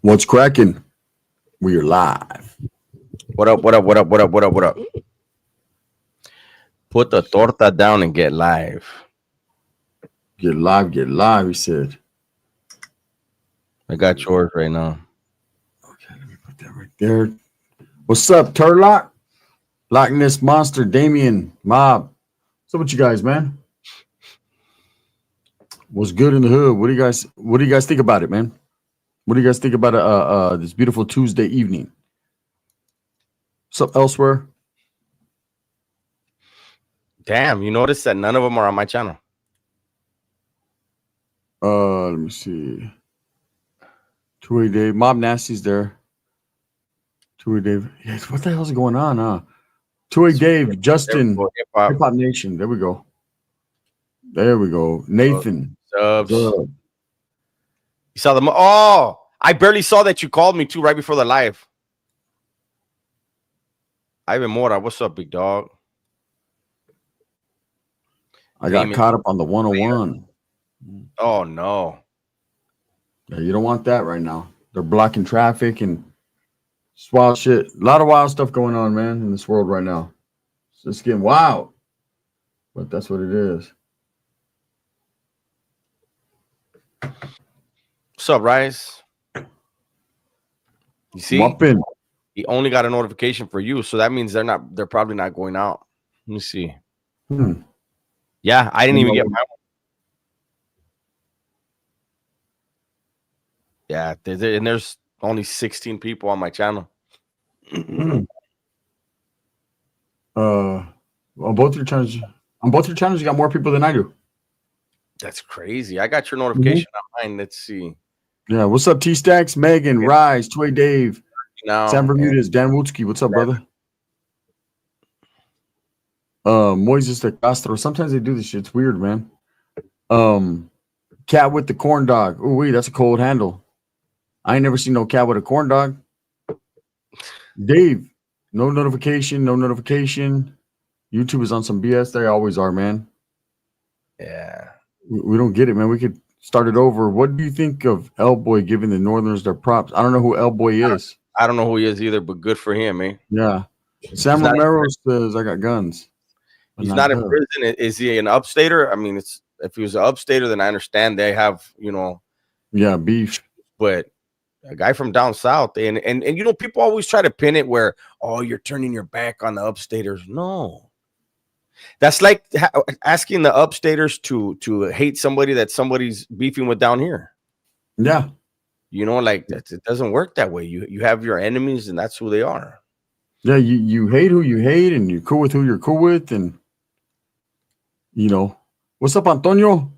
What's cracking? We are live. What up? What up? What up? What up? What up? What up? Put the torta down and get live. Get live, get live, he said. I got yours right now. Okay, let me put that right there. What's up, Turlock? Loch Ness Monster, Damien, Mob. What's up with you guys, man? What's good in the hood? What do you guys think about it, man? What do you guys think about this beautiful Tuesday evening? What's up elsewhere? Damn, you notice that none of them are on my channel. Let me see. Two-way Dave, Mob Nasty's there. Two-way Dave. Yes, what the hell's going on, huh? Two-way Dave, Justin, Hip hop Hip Hop Nation. There we go. There we go. Nathan. subs. Zub. You saw them. Oh, I barely saw that you called me too right before the live. Ivan Mora, what's up, big dog? I got Damien. caught up on the 101. Oh no. Yeah, you don't want that right now. They're blocking traffic and it's wild shit. A lot of wild stuff going on, man, in this world right now. It's getting wild. But that's what it is. What's up, Rice? You see, Muppin. he only got a notification for you, so that means they're probably not going out. Let me see. Yeah, I didn't even get my one. Yeah, and there's only 16 people on my channel. On both your channels, you got more people than I do. That's crazy. I got your notification on mine. Let's see. Yeah, what's up, T Stacks, Megan, Rise, Toy Dave, Now, Sam Bermudez, Dan Woodsky. What's up, brother? Moises de Castro. Sometimes they do this shit. It's weird, man. Cat with the corn dog. Oh, wait, that's a cold handle. I ain't never seen no cat with a corn dog. Dave, no notification. YouTube is on some BS. They always are, man. yeah. We don't get it, man. We could start it over. What do you think of El Boy giving the Northerners their props? I don't know who El Boy is. I don't know who he is either, but good for him, eh? Yeah. Sam Romero says, I got guns. He's not in prison. Is he an upstater? I mean, if he was an upstater, then I understand they have, Yeah, beef. But a guy from down south, and people always try to pin it where, oh, you're turning your back on the upstaters. No. That's like asking the upstaters to hate somebody that somebody's beefing with down here. Yeah. It doesn't work that way. You have your enemies, and that's who they are. Yeah, you hate who you hate, and you're cool with who you're cool with, and what's up, Antonio?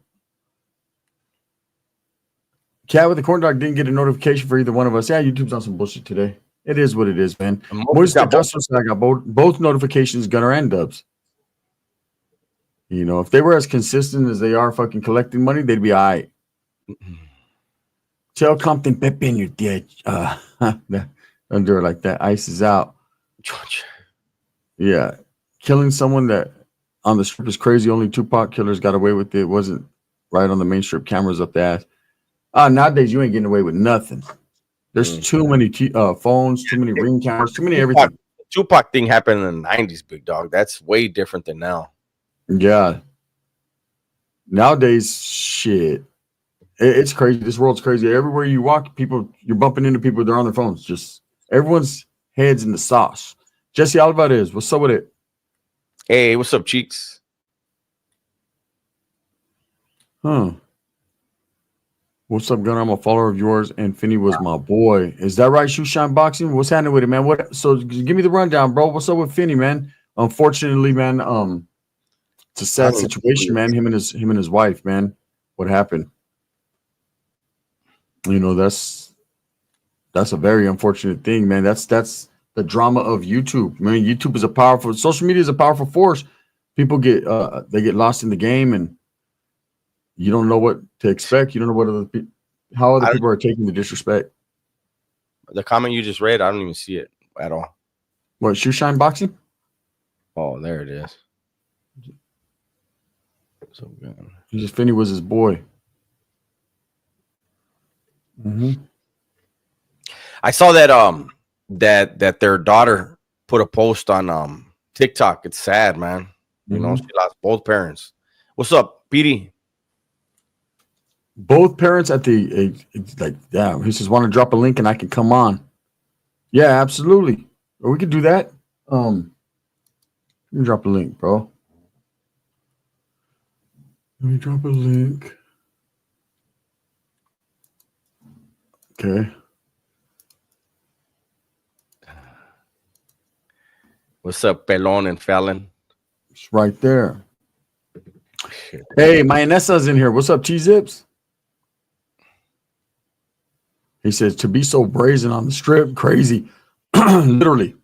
Cat with the corn dog didn't get a notification for either one of us. Yeah, YouTube's on some bullshit today. It is what it is, man. I got both notifications, Gunner and Dubs. If they were as consistent as they are fucking collecting money, they'd be all right. Tell Compton Pepe in your ditch. Don't do it like that. Ice is out. Yeah. Killing someone that on the strip is crazy. Only Tupac killers got away with it. It wasn't right on the main strip. Cameras up the ass. Nowadays, you ain't getting away with nothing. There's too many phones, too many ring cameras, too many everything. Tupac thing happened in the 90s, big dog. That's way different than now. Yeah. Nowadays, shit. It's crazy. This world's crazy. Everywhere you walk, you're bumping into people. They're on their phones. Just everyone's heads in the sauce. Jesse Alvarez, what's up with it? Hey, what's up, cheeks? What's up, Gunner? I'm a follower of yours, and Finney was my boy. Is that right, Shoeshine Boxing? What's happening with it, man? So give me the rundown, bro. What's up with Finney, man? Unfortunately, man, it's a sad situation, man. Him and his wife, man. What happened? That's a very unfortunate thing, man. That's the drama of YouTube. Man, social media is a powerful force. People get lost in the game, and you don't know what to expect. You don't know how other people are taking the disrespect. The comment you just read, I don't even see it at all. What, Shoeshine Boxing? Oh, there it is. So good. He just Finney was his boy. I saw that their daughter put a post on TikTok. It's sad, man. You know, she lost both parents. What's up, Petey? Both parents at the like, yeah. He says, "Want to drop a link and I can come on." Yeah, absolutely. Or we could do that. Let me drop a link, bro. Let me drop a link. Okay. What's up, Pelon and Fallon? It's right there. Hey, Mayonessa's in here. What's up, T-Zips? He says, to be so brazen on the strip, crazy. Literally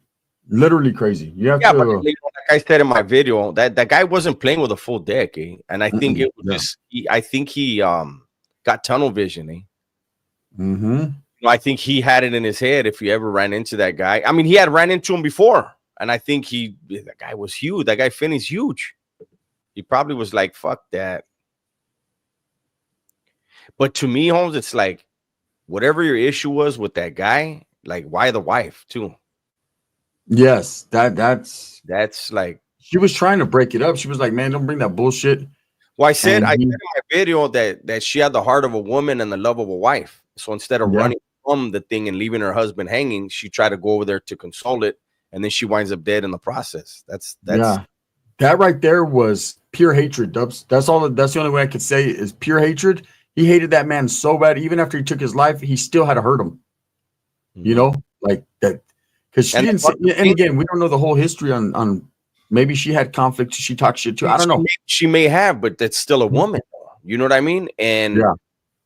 crazy. You have Yeah, to. but like I said in my video, that guy wasn't playing with a full deck, eh? And I think it was just I think he got tunnel vision, eh? I think he had it in his head if he ever ran into that guy. I mean, he had ran into him before, and I think that guy was huge. That guy Finney's huge. He probably was like, fuck that. But to me, Holmes, it's like whatever your issue was with that guy, like why the wife too? Yes, that's like she was trying to break it up. She was like, man, don't bring that bullshit. Well, I said in my video that she had the heart of a woman and the love of a wife. So instead of running from the thing and leaving her husband hanging, she tried to go over there to console it, and then she winds up dead in the process. That's that right there was pure hatred, Dubs. That's the only way I could say is pure hatred. He hated that man so bad. Even after he took his life, he still had to hurt him. You know, like that, because she didn't say, and again, we don't know the whole history on maybe she had conflict, she talked shit too. I don't know. She may have, but that's still a woman. You know what I mean? And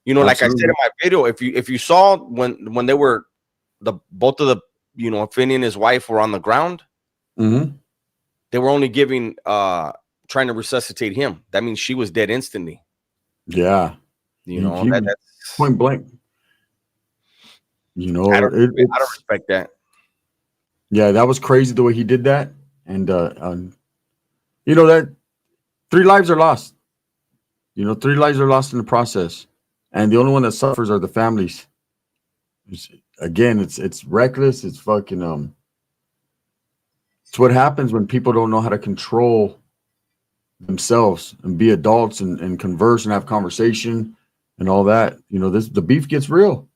you know, like I said in my video, if you saw when they were both of the Finney and his wife were on the ground, they were only giving trying to resuscitate him. That means she was dead instantly. Yeah. You know, that's point blank. You know, I don't respect that. Yeah, that was crazy the way he did that. And you know that 3 lives are lost. 3 lives are lost in the process. And the only one that suffers are the families. It's reckless. It's fucking it's what happens when people don't know how to control themselves and be adults and converse and have conversation and all that. The beef gets real.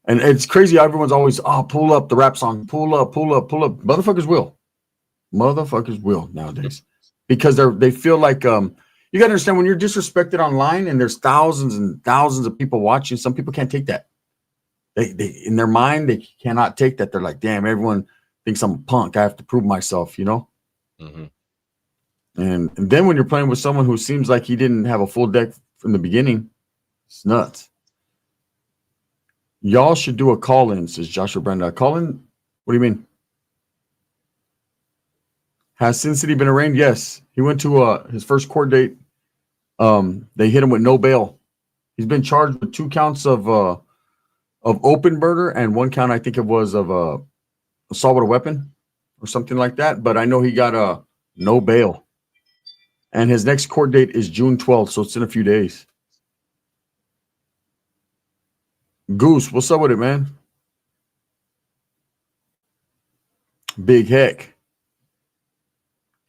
And it's crazy. Everyone's always, pull up the rap song, pull up. Motherfuckers will nowadays, because they feel like you gotta understand, when you're disrespected online and there's thousands and thousands of people watching, some people can't take that. They in their mind, they cannot take that. They're like, damn, everyone thinks I'm a punk. I have to prove myself, And then when you're playing with someone who seems like he didn't have a full deck from the beginning, it's nuts. Y'all should do a call-in, says Joshua Brenda. Call-in? What do you mean? Has Sin City been arraigned? Yes. He went to his first court date. They hit him with no bail. He's been charged with 2 counts of open murder and 1 count, I think it was, of assault with a weapon or something like that. But I know he got no bail. And his next court date is June 12th, so it's in a few days. Goose, what's up with it, man? Big heck.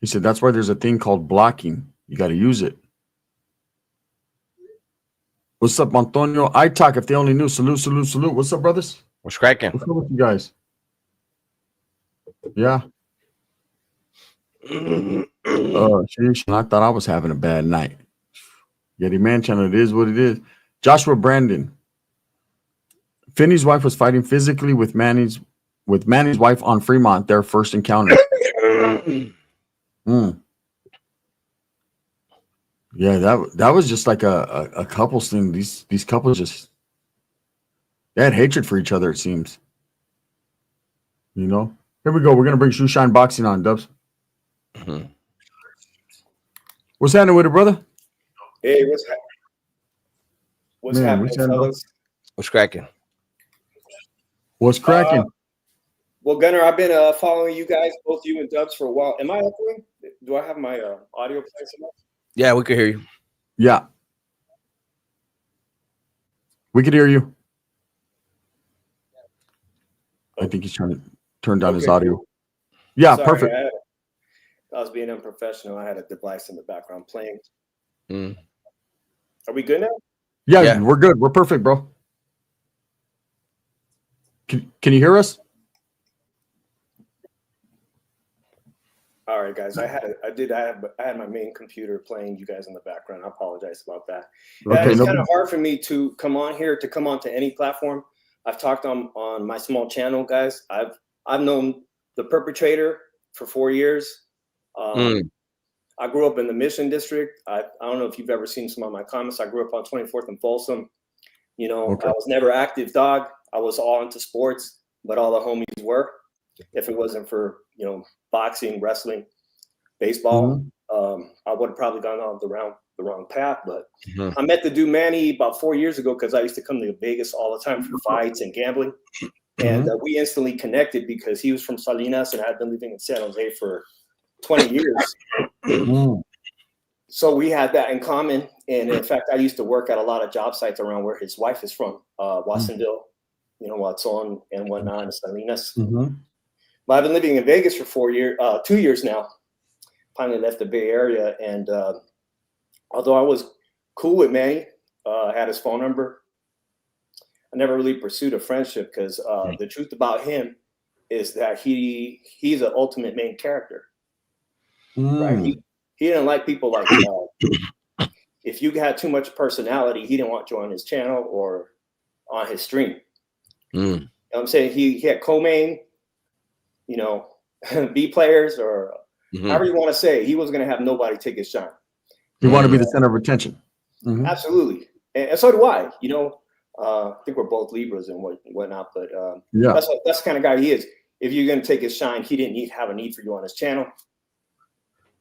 He said that's why there's a thing called blocking. You got to use it. What's up, Antonio? I talk if they only knew. Salute. What's up, brothers? What's cracking? What's up with you guys? Yeah. I thought I was having a bad night. Yeti Man Channel, it is what it is. Joshua Brandon. Finney's wife was fighting physically with Manny's wife on Fremont, their first encounter. Yeah, that was just like a couples thing. These couples they had hatred for each other, it seems. Here we go. We're gonna bring Shoe Shine Boxing on, Dubs. What's happening with it, brother? Hey, what's happening, fellas? What's cracking? What's cracking? Well, Gunner, I've been following you guys, both you and Dubs, for a while. Am I echoing? Do I have my audio playing enough? Yeah, we could hear you. Yeah. We could hear you. I think he's trying to turn down his Okay, audio. cool. Yeah, Sorry, perfect. I was being unprofessional. I had a device in the background playing. Mm. Are we good now? Yeah, Yeah. we're good. We're perfect, bro. Can you hear us? All right, guys. I had my main computer playing you guys in the background. I apologize about that. Yeah, Okay, it's no kind big- of hard for me to come on here, to come onto any platform. I've talked on my small channel, guys. I've known the perpetrator for 4 years. I grew up in the Mission District. I don't know if you've ever seen some of my comments. I grew up on 24th and Folsom. You know, Okay. I was never active, dog. I was all into sports, but all the homies were. If it wasn't for, you know, boxing, wrestling, baseball, I would have probably gone on the wrong path. But I met the dude Manny about 4 years ago because I used to come to Vegas all the time for fights and gambling. And we instantly connected because he was from Salinas and I had been living in San Jose for 20 years. So we had that in common. And in fact, I used to work at a lot of job sites around where his wife is from, Watsonville, you know, Watson and whatnot, in Salinas. But I've been living in Vegas for 2 years now. Finally left the Bay Area. And although I was cool with Manny, I had his phone number, I never really pursued a friendship because the truth about him is that he's an ultimate main character. Right? He didn't like people like if you had too much personality, he didn't want you on his channel or on his stream. You know what I'm saying? He had co-main, you know, B players or however you want to say it. He was going to have nobody take his shine. You want to be the center of attention. Absolutely. And so do I. You know, I think we're both Libras and whatnot, but Yeah. that's the kind of guy he is. If you're going to take his shine, he didn't have a need for you on his channel.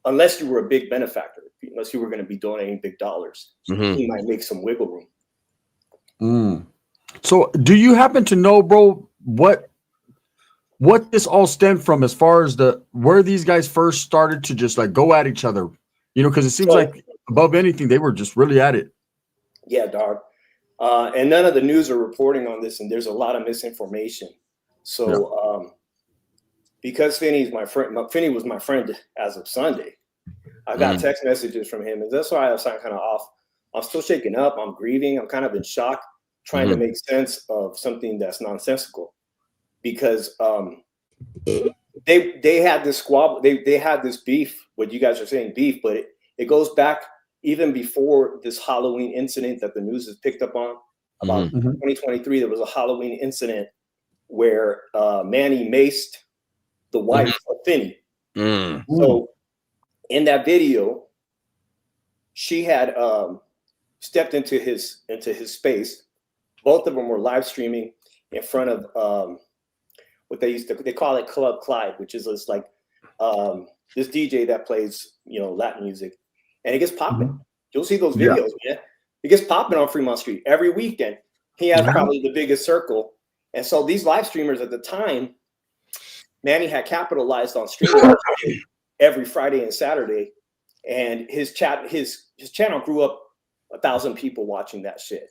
Unless you were a big benefactor, unless you were going to be donating big dollars, he might make some wiggle room. So do you happen to know, bro, what this all stemmed from as far as where these guys first started to just like go at each other? You know, because it seems like above anything, they were just really at it. Yeah, dog. And none of the news are reporting on this, and there's a lot of misinformation. So because Finney's my friend, Finney was my friend as of Sunday. I got text messages from him, and that's why I was kind of off. I'm still shaken up. I'm grieving. I'm kind of in shock, trying to make sense of something that's nonsensical. Because they had this squabble. They had this beef. What you guys are saying beef, but it goes back even before this Halloween incident that the news has picked up on. About 2023, there was a Halloween incident where Manny maced the wife of Finney. So in that video, she had stepped into his space. Both of them were live streaming in front of what they call it Club Clyde, which is this like this DJ that plays, you know, Latin music, and it gets popping. You'll see those videos, man. It gets popping on Fremont Street every weekend. He has probably the biggest circle, and so these live streamers at the time, Manny had capitalized on streaming every Friday and Saturday, and his channel grew up 1,000 people watching that shit.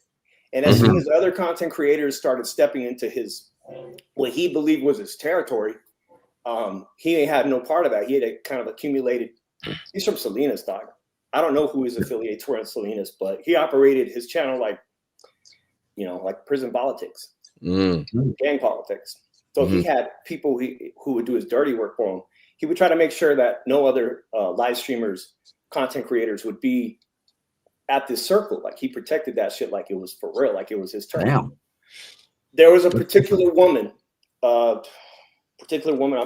And as soon as other content creators started stepping into what he believed was his territory, he had no part of that. He had kind of accumulated. He's from Salinas, dog. I don't know who his affiliates were in Salinas, but he operated his channel like, you know, like prison politics, gang politics. So he had people who would do his dirty work for him. He would try to make sure that no other live streamers, content creators would be at this circle. Like he protected that shit like it was for real, like it was his turn. Damn. There was a particular woman I'm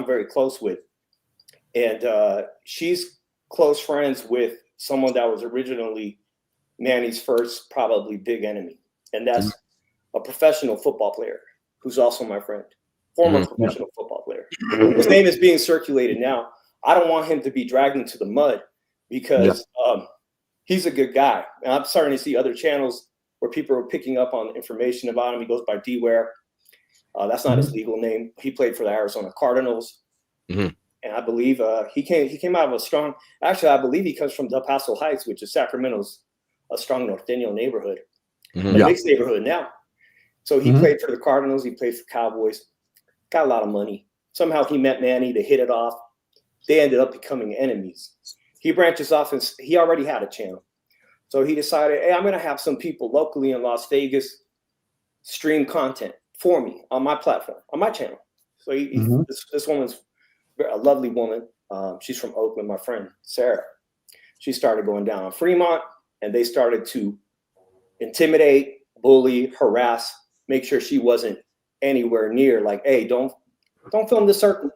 very close with. And she's close friends with someone that was originally Manny's first probably big enemy. And that's a professional football player who's also my friend. Former professional football player. His name is being circulated now. I don't want him to be dragged into the mud because he's a good guy. And I'm starting to see other channels where people are picking up on information about him. He goes by D-Ware. That's not his legal name. He played for the Arizona Cardinals. And I believe he came out of a strong, actually, I believe he comes from Del Paso Heights, which is Sacramento's a strong Norteño neighborhood. A mixed neighborhood now. So he played for the Cardinals. He played for Cowboys. got a lot of money. Somehow he met Manny, they hit it off. They ended up becoming enemies. He branches off and he already had a channel. So he decided, hey, I'm going to have some people locally in Las Vegas stream content for me on my platform, on my channel. So this woman's a lovely woman. She's from Oakland, my friend, Sarah. She started going down on Fremont, and they started to intimidate, bully, harass, make sure she wasn't anywhere near, like, hey, don't film the circle.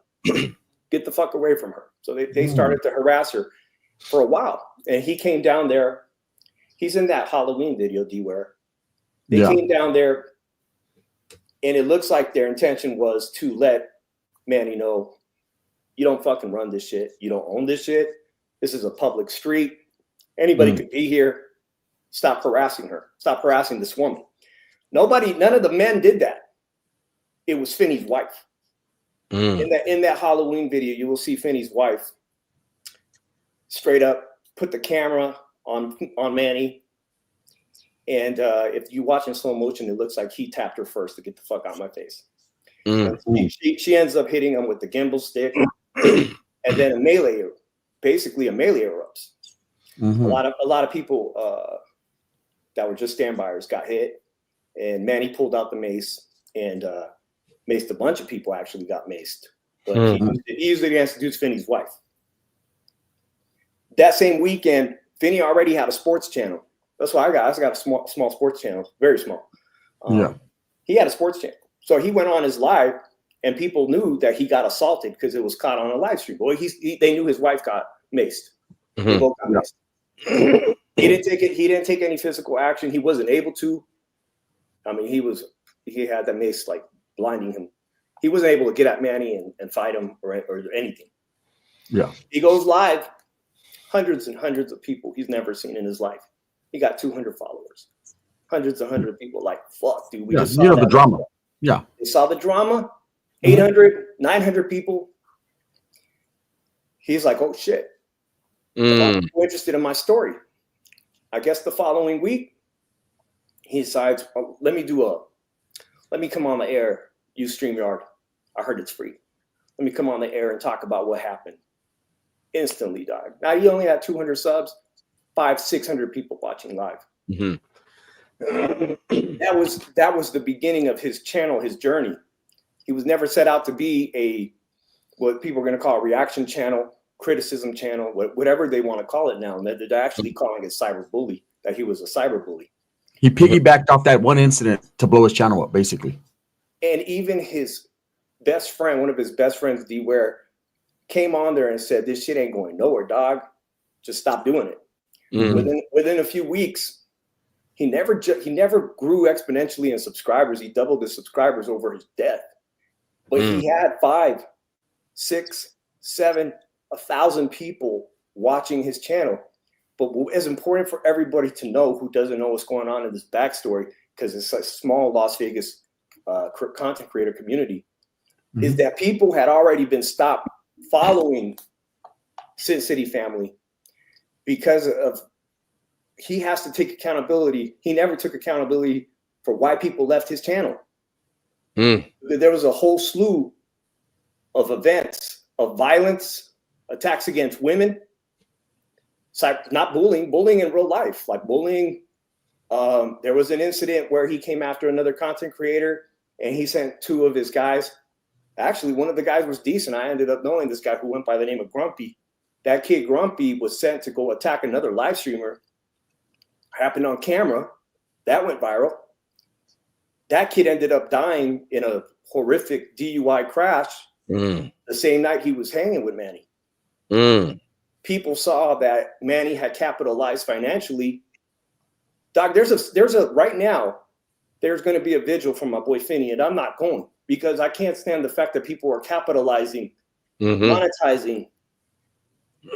Get the fuck away from her. So they started to harass her for a while. And he came down there. He's in that Halloween video, D-Ware. They came down there, and it looks like their intention was to let Manny know, you don't fucking run this shit. You don't own this shit. This is a public street. Anybody could be here. Stop harassing her. Stop harassing this woman. None of the men did that. It was Finney's wife. In that Halloween video, you will see Finney's wife straight up put the camera on Manny. And if you watch in slow motion, it looks like he tapped her first to get the fuck out of my face. She ends up hitting him with the gimbal stick. And then a melee erupts. A lot of people that were just standbyers got hit, and Manny pulled out the mace and maced a bunch of people. Actually got maced, but he used it against dude's Finney's wife. That same weekend, Finney already had a sports channel. That's what I got. I got a small sports channel, very small. He had a sports channel, so he went on his live. And people knew that he got assaulted because it was caught on a live stream. Boy, they knew his wife got maced. They both got maced. He didn't take any physical action. He wasn't able to. I mean, he had that mace like blinding him. He wasn't able to get at Manny and fight him or anything. Yeah. He goes live, hundreds and hundreds of people he's never seen in his life. He got 200 followers. Hundreds and hundreds of people like, fuck, dude. We just saw the drama. Yeah. They saw the drama. 800, 900 people. He's like, oh shit. A lot of people interested in my story. I guess the following week, he decides, oh, let me come on the air, use StreamYard. I heard it's free. Let me come on the air and talk about what happened. Instantly died. Now he only had 200 subs, 500-600 people watching live. That was the beginning of his channel, his journey. He was never set out to be what people are going to call a reaction channel, criticism channel, whatever they want to call it now. And they're actually calling it cyberbully, that he was a cyberbully. He piggybacked off that one incident to blow his channel up, basically. And even his best friend, one of his best friends, D-Ware, came on there and said, this shit ain't going nowhere, dog. Just stop doing it. Within a few weeks, he never grew exponentially in subscribers. He doubled his subscribers over his death. But he had 5, 6, 7, 1,000 people watching his channel. But what is important for everybody to know who doesn't know what's going on in this backstory, because it's a small Las Vegas content creator community, is that people had already been stopped following Sin City Family because of he has to take accountability. He never took accountability for why people left his channel. There was a whole slew of events of violence, attacks against women, not bullying in real life, like bullying. There was an incident where he came after another content creator and he sent 2 of his guys. Actually, one of the guys was decent. I ended up knowing this guy who went by the name of Grumpy. That kid Grumpy was sent to go attack another live streamer. Happened on camera. That went viral. That kid ended up dying in a horrific DUI crash the same night he was hanging with Manny. People saw that Manny had capitalized financially. Doc, there's a right now, there's going to be a vigil for my boy Finney, and I'm not going because I can't stand the fact that people are capitalizing, monetizing.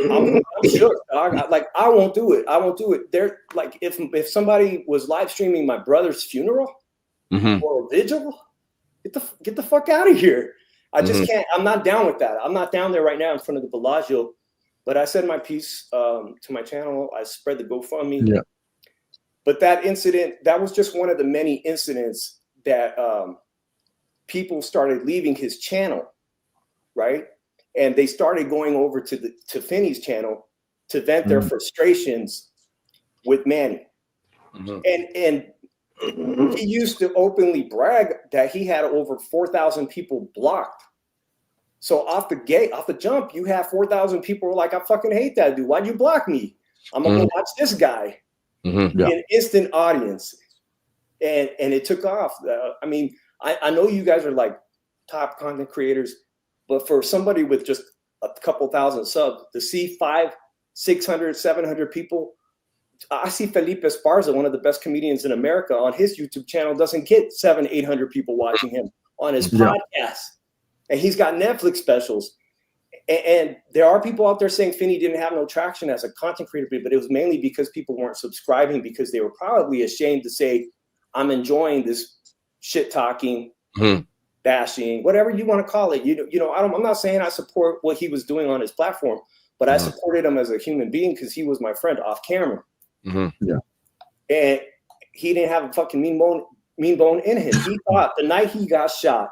I'm shook, dog. I won't do it. I won't do it. There, like, if somebody was live streaming my brother's funeral or a vigil, get the fuck out of here. I just can't. I'm not down with that. I'm not down there right now in front of the Bellagio. But I said my piece to my channel. I spread the GoFundMe. Yeah. But that incident, that was just one of the many incidents that people started leaving his channel, right? And they started going over to Finney's channel to vent their frustrations with Manny. And he used to openly brag that he had over 4,000 people blocked. So off the jump, you have 4,000 people were like, I fucking hate that dude. Why'd you block me? I'm gonna go watch this guy. An instant audience. And it took off. I mean, I know you guys are like top content creators, but for somebody with just a couple thousand subs to see 500, 600, 700 people, I see Felipe Esparza, one of the best comedians in America, on his YouTube channel doesn't get 700, 800 people watching him on his podcast. And he's got Netflix specials. And there are people out there saying Finney didn't have no traction as a content creator, but it was mainly because people weren't subscribing because they were probably ashamed to say, I'm enjoying this shit talking, bashing, whatever you want to call it. You know, I'm not saying I support what he was doing on his platform, but I supported him as a human being because he was my friend off camera. And he didn't have a fucking mean bone in him. He thought the night he got shot,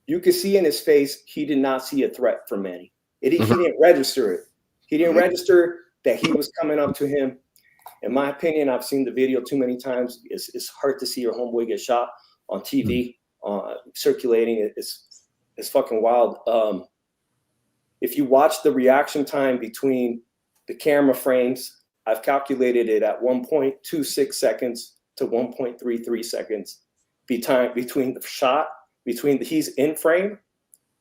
you could see in his face, he did not see a threat from Manny. He didn't register it. He didn't register that he was coming up to him. In my opinion, I've seen the video too many times. It's hard to see your homeboy get shot on TV, circulating. It's fucking wild. If you watch the reaction time between the camera frames, I've calculated it at 1.26 seconds to 1.33 seconds between the shot, between he's in frame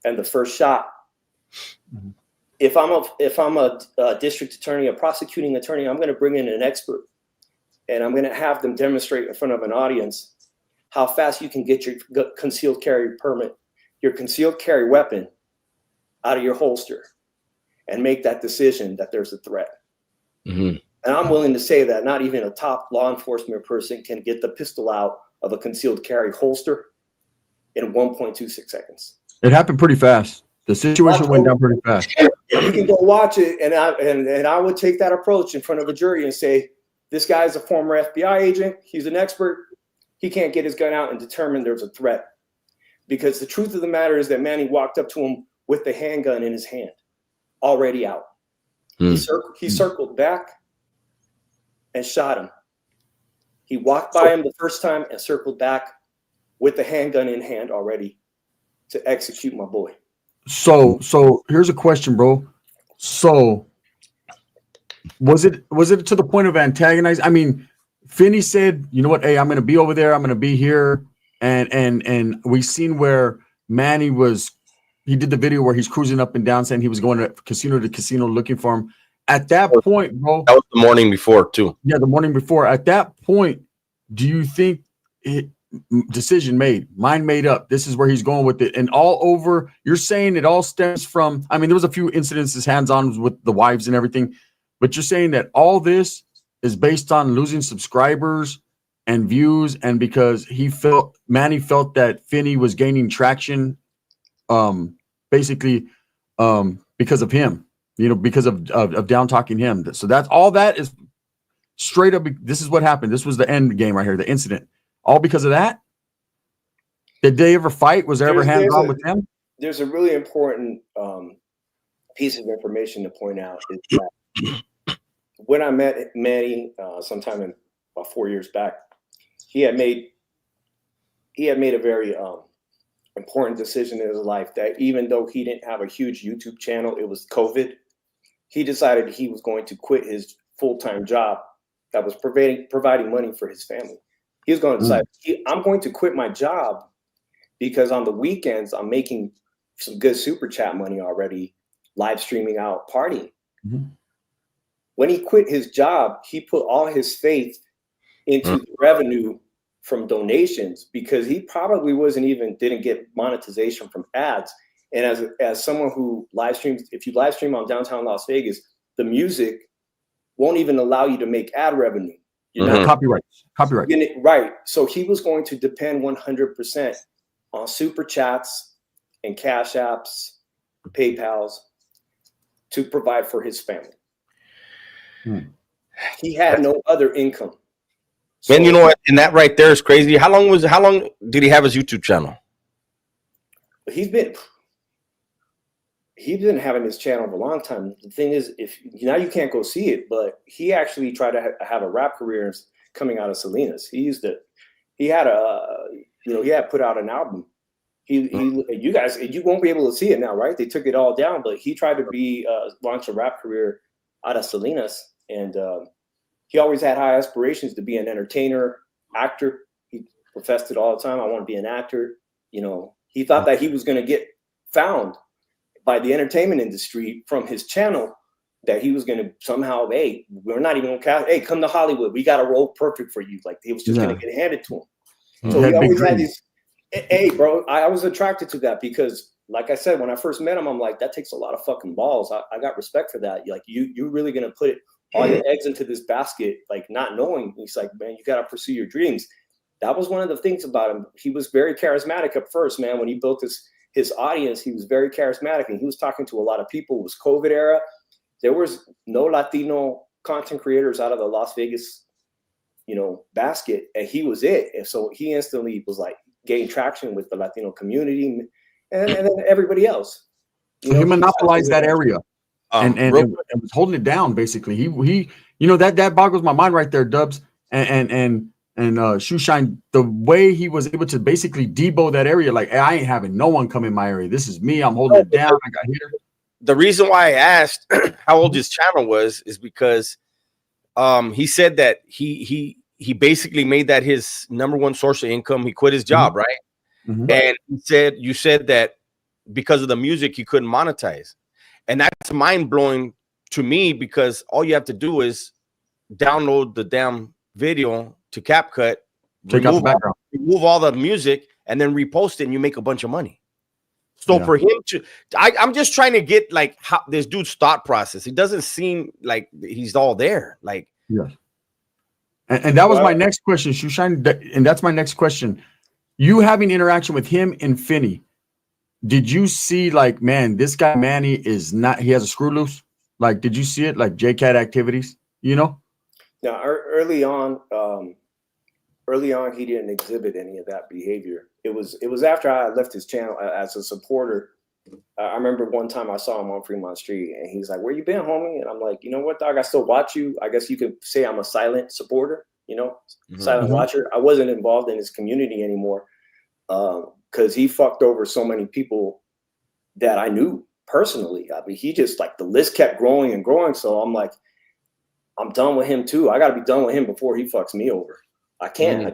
and the first shot. If I'm a district attorney, a prosecuting attorney, I'm going to bring in an expert and I'm going to have them demonstrate in front of an audience how fast you can get your concealed carry permit, your concealed carry weapon out of your holster and make that decision that there's a threat. And I'm willing to say that not even a top law enforcement person can get the pistol out of a concealed carry holster in 1.26 seconds. It happened pretty fast. The situation went down pretty fast. You can go watch it, and I would take that approach in front of a jury and say, this guy is a former FBI agent. He's an expert. He can't get his gun out and determine there's a threat. Because the truth of the matter is that Manny walked up to him with the handgun in his hand, already out. He circled back and shot him. He walked by him the first time and circled back with the handgun in hand already to execute my boy. So here's a question, bro. So was it to the point of antagonizing? I mean, Finney said, you know what? Hey, I'm going to be over there. I'm going to be here. And we've seen where Manny he did the video where he's cruising up and down saying he was going to casino looking for him. At that point, bro. That was the morning before too. Yeah, the morning before. At that point, do you think decision made, mind made up, this is where he's going with it? And all over, you're saying it all stems from, I mean, there was a few incidences hands-on with the wives and everything, but you're saying that all this is based on losing subscribers and views, and because Manny felt that Finney was gaining traction, basically because of him, because of down talking him. So that's all. That is straight up. This is what happened. This was the end game right here, the incident. All because of that? Did they ever fight? Was there ever hands-on with them? There's a really important piece of information to point out is that when I met Manny sometime in about 4 years back, he had made a very important decision in his life that even though he didn't have a huge YouTube channel, it was COVID, he decided he was going to quit his full-time job that was providing money for his family. He was going to decide, I'm going to quit my job because on the weekends, I'm making some good super chat money already, live streaming out, partying. When he quit his job, he put all his faith into the revenue from donations because he probably didn't get monetization from ads. And as someone who live streams, if you live stream on downtown Las Vegas, the music won't even allow you to make ad revenue. You're not Copyright. Right. So he was going to depend 100% on super chats and cash apps, PayPals to provide for his family. He had no other income. Man, you know what? And that right there is crazy. How long did he have his YouTube channel? he's been having his channel for a long time. The thing is, if now you can't go see it, but he actually tried to have a rap career coming out of Salinas. He had put out an album. You guys, you won't be able to see it now, right? They took it all down, but he tried to launch a rap career out of Salinas, and he always had high aspirations to be an entertainer, actor. He professed it all the time. I want to be an actor. You know, he thought that he was going to get found by the entertainment industry from his channel, that he was going to somehow, hey, we're not even going to cast, hey, come to Hollywood. We got a role perfect for you. Like, it was just going to get handed to him. So he always had these, hey, bro, I was attracted to that because, like I said, when I first met him, I'm like, that takes a lot of fucking balls. I got respect for that. Like, you're really going to put all your eggs into this basket, like not knowing. He's like, man, you got to pursue your dreams. That was one of the things about him. He was very charismatic at first, man. When he built his audience, he was very charismatic, and he was talking to a lot of people. It was COVID era. There was no Latino content creators out of the Las Vegas, basket, and he was it. And so he instantly was like gaining traction with the Latino community and then everybody else. He monopolized that area and was holding it down. Basically, he that boggles my mind right there, Dubs and Shoeshine, the way he was able to basically debo that area, like, hey, I ain't having no one come in my area. This is me. I'm holding it down. I got here. The reason why I asked how old his channel was is because he said that he basically made that his number one source of income. He quit his job, right? Mm-hmm. And you said that because of the music he couldn't monetize. And that's mind-blowing to me, because all you have to do is download the damn video to CapCut, remove all the music, and then repost it, and you make a bunch of money. So for him to, I'm just trying to get like how this dude's thought process. It doesn't seem like he's all there. Like, yeah. And that was my next question, Shoeshine. And that's my next question. You having interaction with him and Finney, did you see like, man, this guy Manny he has a screw loose? Like, did you see it? Like JCat activities, Now, early on, he didn't exhibit any of that behavior. It was after I left his channel as a supporter. I remember one time I saw him on Fremont Street, and he's like, "Where you been, homie?" And I'm like, "You know what, dog? I still watch you. I guess you could say I'm a silent supporter, silent watcher." I wasn't involved in his community anymore because he fucked over so many people that I knew personally. I mean, he just like the list kept growing and growing. So I'm like, I'm done with him too. I got to be done with him before he fucks me over. I can't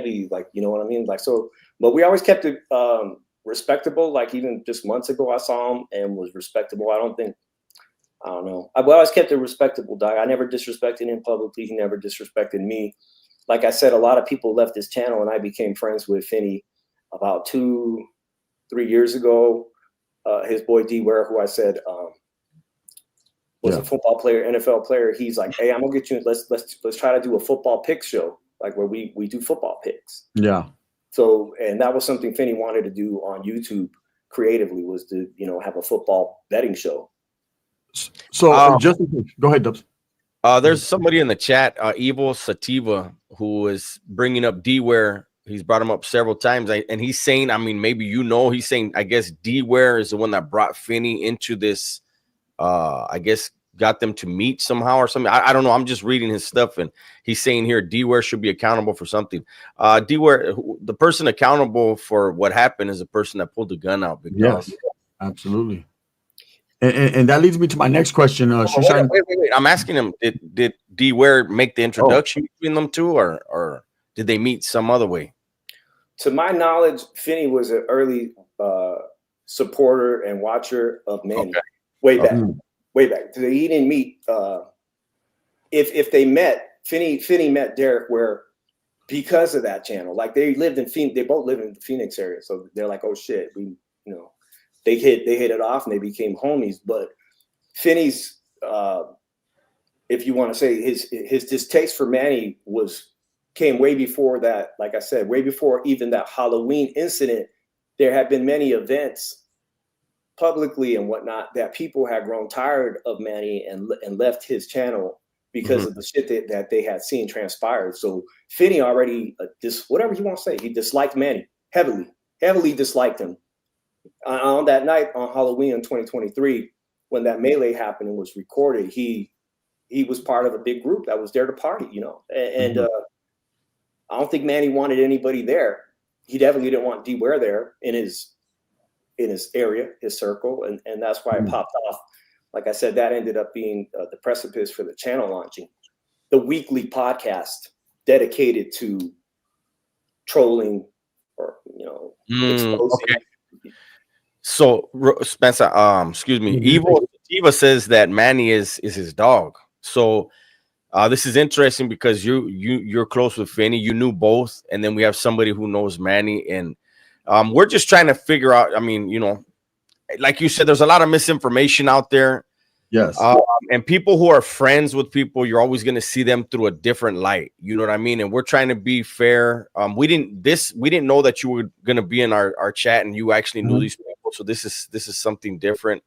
be like, you know what I mean? Like, so, but we always kept it respectable. Like even just months ago, I saw him and was respectable. I don't know. I always kept it respectable, dog. I never disrespected him publicly. He never disrespected me. Like I said, a lot of people left his channel, and I became friends with Finney about 2-3 years ago. His boy D Ware, who I said was a football player, NFL player. He's like, "Hey, I'm gonna get you. Let's try to do a football pick show, like where we do football picks." Yeah. So, and that was something Finney wanted to do on YouTube creatively, was to have a football betting show. So just go ahead, Dubs. There's somebody in the chat, Evil Sativa, who is bringing up D Ware. He's brought him up several times, and he's saying, I mean, maybe he's saying, I guess D Ware is the one that brought Finney into this. I guess got them to meet somehow or something. I don't know. I'm just reading his stuff, and he's saying here D Ware should be accountable for something. D Ware, the person accountable for what happened is the person that pulled the gun out. Yes, absolutely. And that leads me to my next question. Wait. I'm asking him, did D Ware make the introduction between them two, or did they meet some other way? To my knowledge, Finney was an early supporter and watcher of Manny. Okay. Way back. He didn't meet. If they met, Finney met Derek Ware because of that channel. Like they lived in Phoenix. They both live in the Phoenix area, so they're like, "Oh shit, they hit it off and they became homies." But Finney's, if you want to say his distaste for Manny came way before that. Like I said, way before even that Halloween incident. There had been many events publicly and whatnot that people had grown tired of Manny and left his channel because of the shit that they had seen transpired. So Finney already whatever you want to say, he disliked Manny heavily disliked him. on that night on Halloween in 2023, when that melee happened and was recorded, he was part of a big group that was there to party, you know. And I don't think Manny wanted anybody there. He definitely didn't want D Ware there in his area, his circle, and that's why it popped off. Like I said, that ended up being the precipice for the channel launching, the weekly podcast dedicated to trolling or, you know, exposing. Okay. So Spencer, excuse me, Eva says that Manny is his dog. So this is interesting because you're close with Finney. You knew both, and then we have somebody who knows Manny, and we're just trying to figure out. I mean, you know, like you said, there's a lot of misinformation out there. Yes. And people who are friends with people, you're always going to see them through a different light. You know what I mean? And we're trying to be fair. We didn't know that you were going to be in our chat, and you actually knew these people. So this is something different.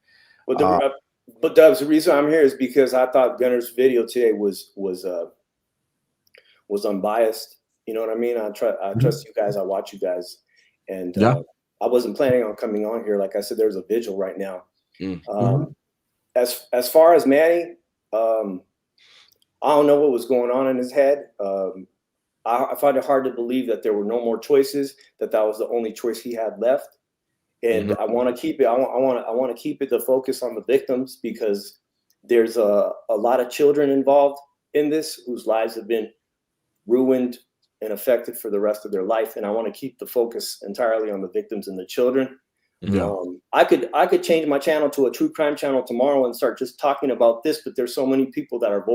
But Dubs, the reason I'm here is because I thought Gunner's video today was unbiased. You know what I mean? I trust you guys. I watch you guys, and I wasn't planning on coming on here. Like I said, there's a vigil right now. As far as Manny, I don't know what was going on in his head. I find it hard to believe that there were no more choices, that was the only choice he had left. And I want to keep it. I want to keep it the focus on the victims, because there's a lot of children involved in this whose lives have been ruined and affected for the rest of their life. And I want to keep the focus entirely on the victims and the children. I could change my channel to a true crime channel tomorrow and start just talking about this, but there's so many people that are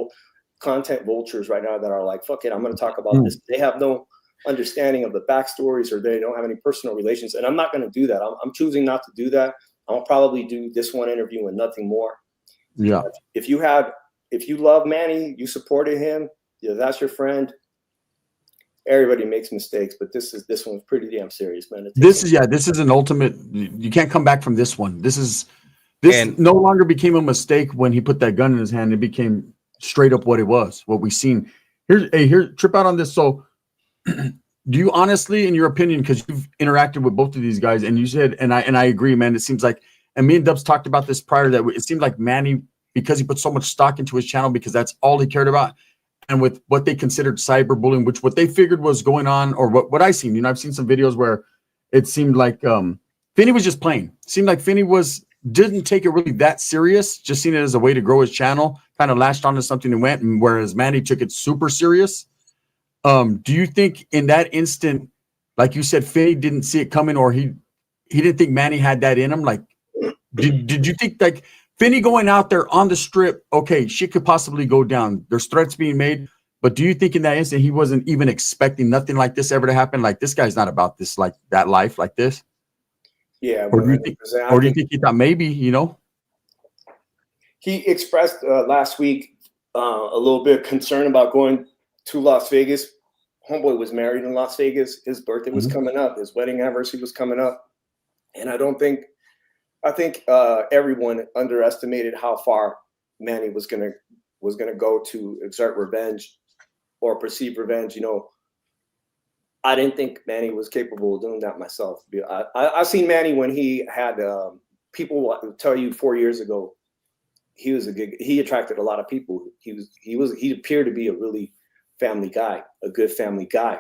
content vultures right now that are like, fuck it, I'm going to talk about this. They have no understanding of the backstories, or they don't have any personal relations, and I'm not going to do that. I'm choosing not to do that. I'll probably do this one interview and nothing more. If you love Manny, you supported him, that's your friend. Everybody makes mistakes, but this one's pretty damn serious, man. This is an ultimate. You can't come back from this one. This no longer became a mistake when he put that gun in his hand. It became straight up what it was, what we seen. Here, trip out on this. So, do you honestly, in your opinion, because you've interacted with both of these guys, and you said, and I agree, man. It seems like, and me and Dubs talked about this prior, that it seemed like Manny, because he put so much stock into his channel, because that's all he cared about. And with what they considered cyberbullying, which what they figured was going on, or what I seen, I've seen some videos where it seemed like Finney was just playing. It seemed like Finney didn't take it really that serious, just seen it as a way to grow his channel, kind of latched onto something and went, and whereas Manny took it super serious. Do you think in that instant, like you said, Finney didn't see it coming, or he didn't think Manny had that in him? Like, did you think, like, Finney going out there on the strip, okay, shit could possibly go down. There's threats being made. But do you think in that instant he wasn't even expecting nothing like this ever to happen? Like, this guy's not about this, like that life like this? Yeah. Or do you think he thought maybe, He expressed last week a little bit of concern about going to Las Vegas. Homeboy was married in Las Vegas. His birthday was coming up. His wedding anniversary was coming up. And I think everyone underestimated how far Manny was gonna go to exert revenge or perceive revenge. I didn't think Manny was capable of doing that myself. I seen Manny when he had people tell you 4 years ago he attracted a lot of people. He appeared to be a really family guy, a good family guy.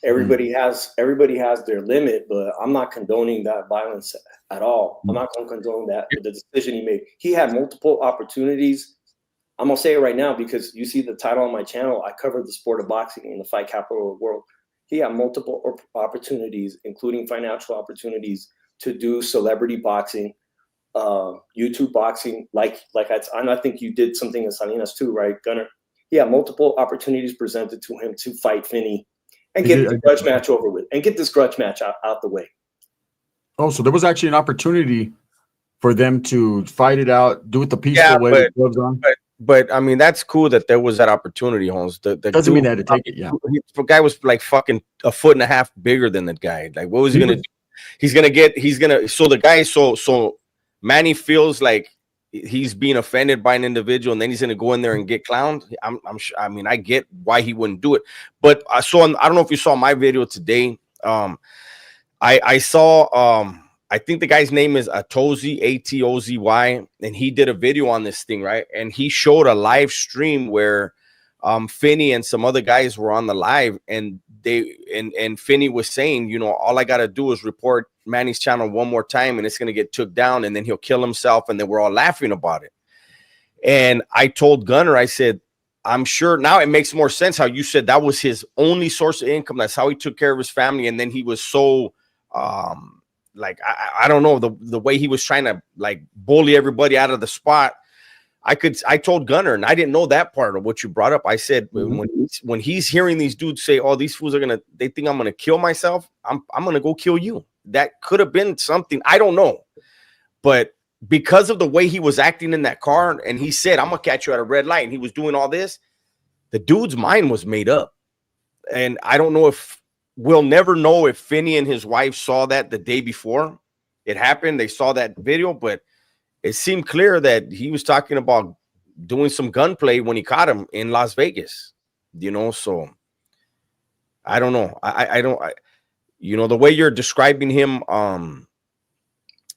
Everybody has their limit, but I'm not condoning that violence at all. I'm not going to condone the decision he made. He had multiple opportunities. I'm going to say it right now because you see the title on my channel. I covered the sport of boxing in the fight capital of the world. He had multiple opportunities, including financial opportunities, to do celebrity boxing, YouTube boxing. And I think you did something in Salinas too, right, Gunner? He had multiple opportunities presented to him to fight Finney and get the grudge match over with, and get this grudge match out the way. Oh, so there was actually an opportunity for them to fight it out, do it the peaceful way. But I mean, that's cool that there was that opportunity, Holmes. Doesn't mean they had to take it. Yeah, the guy was like fucking 1.5 foot bigger than that guy. Like, what was he gonna do? So the guy, so Manny feels like he's being offended by an individual, and then he's gonna go in there and get clowned. I'm sure. I mean, I get why he wouldn't do it, but I don't know if you saw my video today. I saw I think the guy's name is Atozy, Atozy, and he did a video on this thing, right? And he showed a live stream where Finney and some other guys were on the live, and Finney was saying, you know, all I got to do is report Manny's channel one more time and it's going to get took down and then he'll kill himself. And then we're all laughing about it. And I told Gunner, I said, I'm sure now it makes more sense how you said that was his only source of income. That's how he took care of his family. And then he was so like, I don't know, the way he was trying to like bully everybody out of the spot. I told Gunner, and I didn't know that part of what you brought up. I said, when he's hearing these dudes say, oh, these fools they think I'm gonna kill myself, I'm gonna go kill you. That could have been something, I don't know. But because of the way he was acting in that car, and he said, I'm gonna catch you at a red light, and he was doing all this, the dude's mind was made up. And I don't know if we'll never know if Finney and his wife saw that the day before it happened. They saw that video, but it seemed clear that he was talking about doing some gunplay when he caught him in Las Vegas, you know. So I don't know. I don't, you know, the way you're describing him,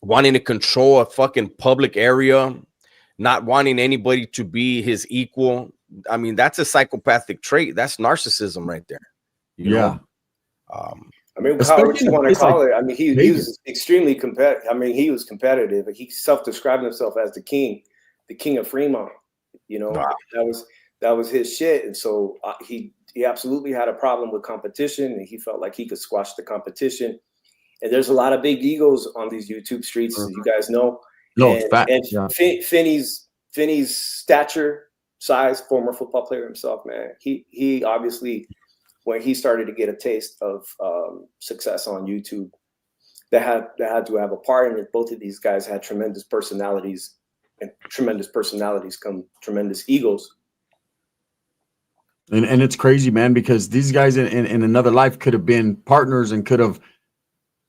wanting to control a fucking public area, not wanting anybody to be his equal. I mean, that's a psychopathic trait. That's narcissism right there. You know? I mean, however you want to call it. I mean, he was extremely competitive. I mean, he was competitive. He self-described himself as the king of Fremont. You know, that was his shit. And so he absolutely had a problem with competition, and he felt like he could squash the competition. And there's a lot of big egos on these YouTube streets, as you guys know. No, Finney's stature, size, former football player himself, man. He obviously, when he started to get a taste of success on YouTube, that had to have a part in it. Both of these guys had tremendous personalities, and tremendous personalities come tremendous egos. And it's crazy, man, because these guys in another life could have been partners and could have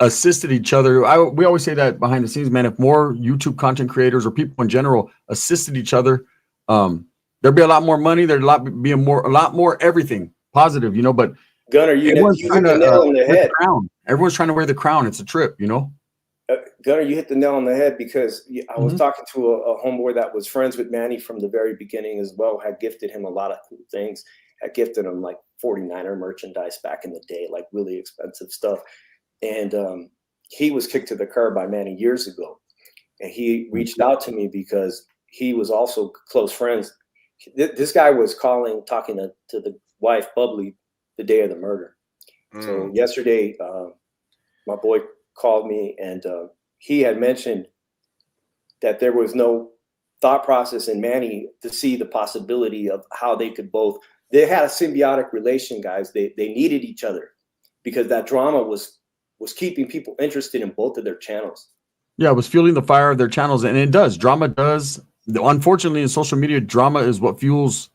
assisted each other. We always say that behind the scenes, man, if more YouTube content creators or people in general assisted each other, there'd be a lot more money. There'd be a lot more everything positive, you know. But Gunner, you hit the nail on the head. Everyone's trying to wear the crown. It's a trip, you know. Gunner, you hit the nail on the head, because I was talking to a homeboy that was friends with Manny from the very beginning as well, had gifted him a lot of cool things, had gifted him like 49er merchandise back in the day, like really expensive stuff. And he was kicked to the curb by Manny years ago. And he reached out to me because he was also close friends. This guy was talking to the wife, Bubbly, the day of the murder. So yesterday, my boy called me, and he had mentioned that there was no thought process in Manny to see the possibility of how they could both. They had a symbiotic relation, guys. They needed each other, because that drama was keeping people interested in both of their channels. Yeah, it was fueling the fire of their channels, and it does. Drama does. Unfortunately, in social media, drama is what fuels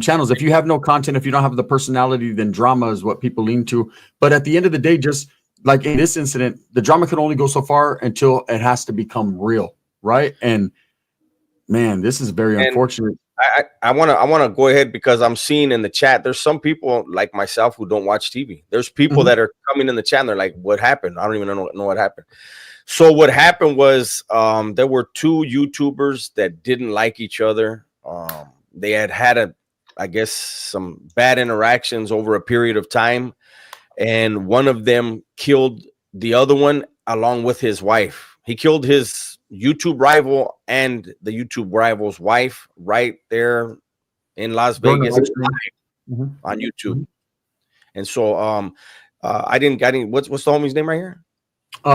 channels. If you have no content, if you don't have the personality, then drama is what people lean to. But at the end of the day, just like in this incident, the drama can only go so far until it has to become real, right? And man, this is very unfortunate. I want to go ahead, because I'm seeing in the chat, there's some people like myself who don't watch TV. There's people that are coming in the chat and they're like, what happened? I don't even know what happened. So what happened was there were two YouTubers that didn't like each other. They had I guess some bad interactions over a period of time, and one of them killed the other one along with his wife. He killed his YouTube rival and the YouTube rival's wife right there in Las Vegas on YouTube. And so I didn't what's the homie's name right here?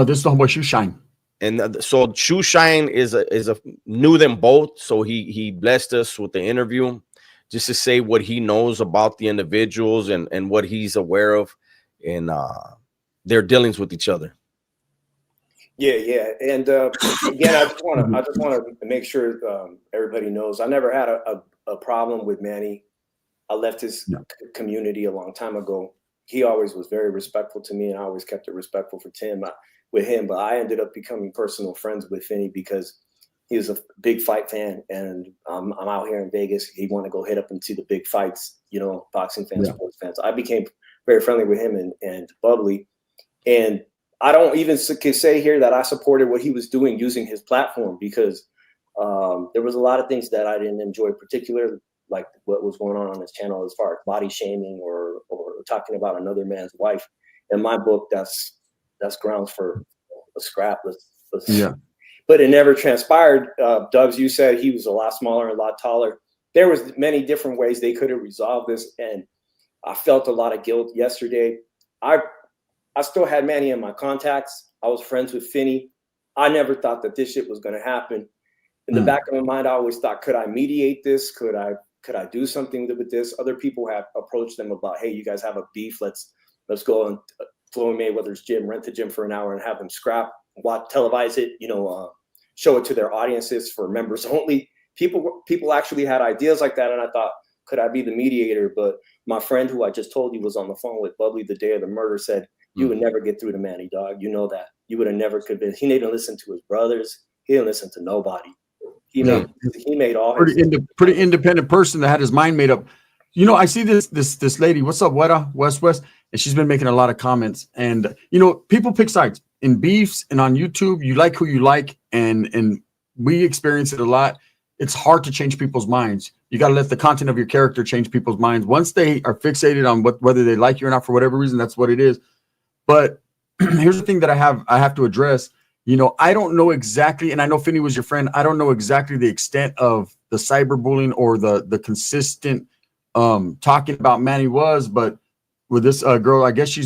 This is the homeboy Shoe Shine. And so Shoe Shine knew them both, so he blessed us with the interview just to say what he knows about the individuals and what he's aware of in their dealings with each other. Yeah. And again, I just want to make sure everybody knows I never had a problem with Manny. I left his community a long time ago. He always was very respectful to me, and I always kept it respectful with him. But I ended up becoming personal friends with Finney because he was a big fight fan, and I'm out here in Vegas. He wanted to go hit up and see the big fights, you know, boxing fans, sports fans. I became very friendly with him and Bubbly, and I don't even can say here that I supported what he was doing using his platform, because there was a lot of things that I didn't enjoy, particularly like what was going on his channel as far as body shaming or talking about another man's wife. In my book, that's grounds for a scrap. Yeah. But it never transpired. Dubs, you said he was a lot smaller and a lot taller. There was many different ways they could have resolved this, and I felt a lot of guilt yesterday. I still had Manny in my contacts. I was friends with Finney. I never thought that this shit was going to happen. In the back of my mind, I always thought, could I mediate this? Could I do something with this? Other people have approached them about, hey, you guys have a beef. Let's go and Floyd Mayweather's gym, rent the gym for an hour and have them scrap, televise it, show it to their audiences for members only. People actually had ideas like that, and I thought, could I be the mediator? But my friend, who I just told you was on the phone with Bubbly the day of the murder, said, you would never get through to Manny, dog. You know that. You would have never convinced. He didn't listen to his brothers. He didn't listen to nobody. He made all pretty independent person that had his mind made up. I see this lady. What's up, West, and she's been making a lot of comments. And people pick sides in beefs and on YouTube. You like who you like, and we experience it a lot. It's hard to change people's minds. You got to let the content of your character change people's minds. Once they are fixated on whether they like you or not for whatever reason, that's what it is. But here's the thing that I have to address. I don't know exactly, and I know Finney was your friend. I don't know exactly the extent of the cyberbullying or the consistent talking about Manny was, but with this girl, I guess she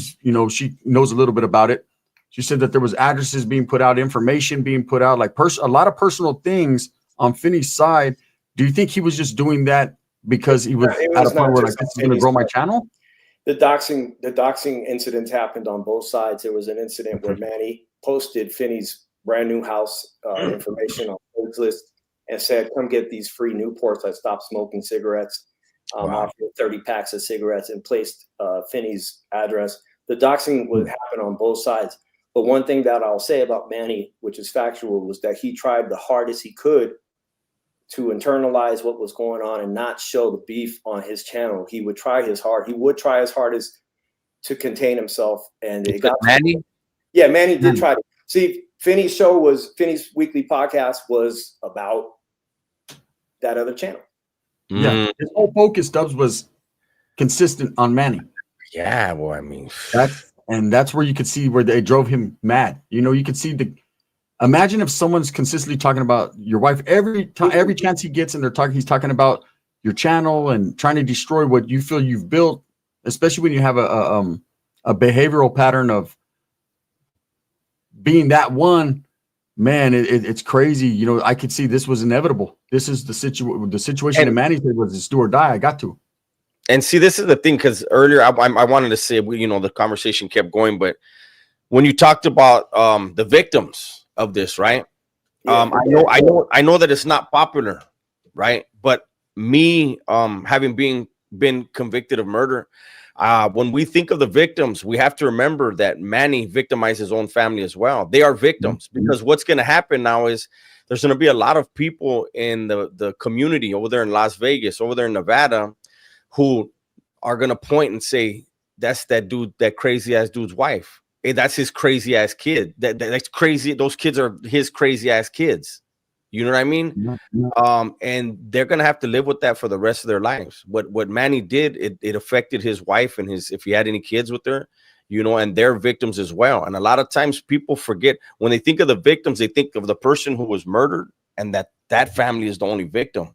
knows a little bit about it. She said that there was addresses being put out, information being put out, like a lot of personal things on Finney's side. Do you think he was just doing that because he was at a point where like, this is going to grow my channel? The doxing incidents happened on both sides. There was an incident where Manny posted Finney's brand new house information on Craigslist and said, come get these free Newports. I stopped smoking cigarettes. Offered 30 packs of cigarettes and placed Finney's address. The doxing would happen on both sides. But one thing that I'll say about Manny, which is factual, was that he tried the hardest he could to internalize what was going on and not show the beef on his channel. He would try his hardest to contain himself. And it got Manny? Yeah, Manny did try to. See, Finney's weekly podcast was about that other channel. Yeah, his whole focus, Dubs, was consistent on Manny. Yeah, well, I mean, that's where you could see where they drove him mad. You could see imagine if someone's consistently talking about your wife every chance he gets, and he's talking about your channel and trying to destroy what you feel you've built, especially when you have a behavioral pattern of being that one. Man, it's crazy. I could see this was inevitable. This is the situation. And Manny said was it's do or die. I got to. And see, this is the thing, because earlier I wanted to say, the conversation kept going, but when you talked about the victims of this, right? I know that it's not popular, right? But me, having been convicted of murder, when we think of the victims, we have to remember that Manny victimized his own family as well. They are victims, because what's going to happen now is there's going to be a lot of people in the community over there in Las Vegas, over there in Nevada, who are going to point and say, that's that dude, that crazy ass dude's wife. Hey, that's his crazy ass kid. That's crazy. Those kids are his crazy ass kids. You know what I mean? And they're gonna have to live with that for the rest of their lives. What Manny did, it affected his wife and if he had any kids with her, and they're victims as well. And a lot of times people forget, when they think of the victims, they think of the person who was murdered, and that family is the only victim.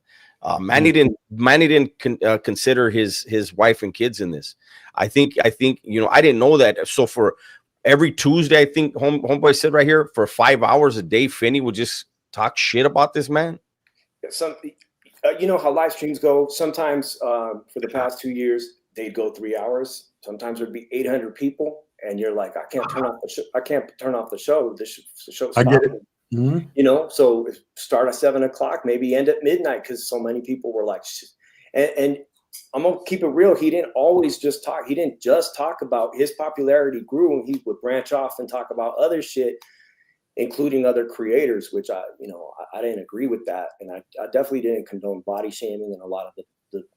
Manny didn't consider his wife and kids in this. I think I didn't know that. So for every Tuesday, I think homeboy said right here, for 5 hours a day, Finney would just talk shit about this man. You know how live streams go. Sometimes for the past 2 years, they'd go 3 hours. Sometimes there'd be 800 people, and you're like, I can't turn off the show. I can't turn off the show. The show's I get it. So start at 7 o'clock, maybe end at midnight, because so many people were like, and I'm gonna keep it real. He didn't always just talk. He didn't just talk about his popularity grew, and he would branch off and talk about other shit, including other creators, which I didn't agree with that. And I definitely didn't condone body shaming and a lot of the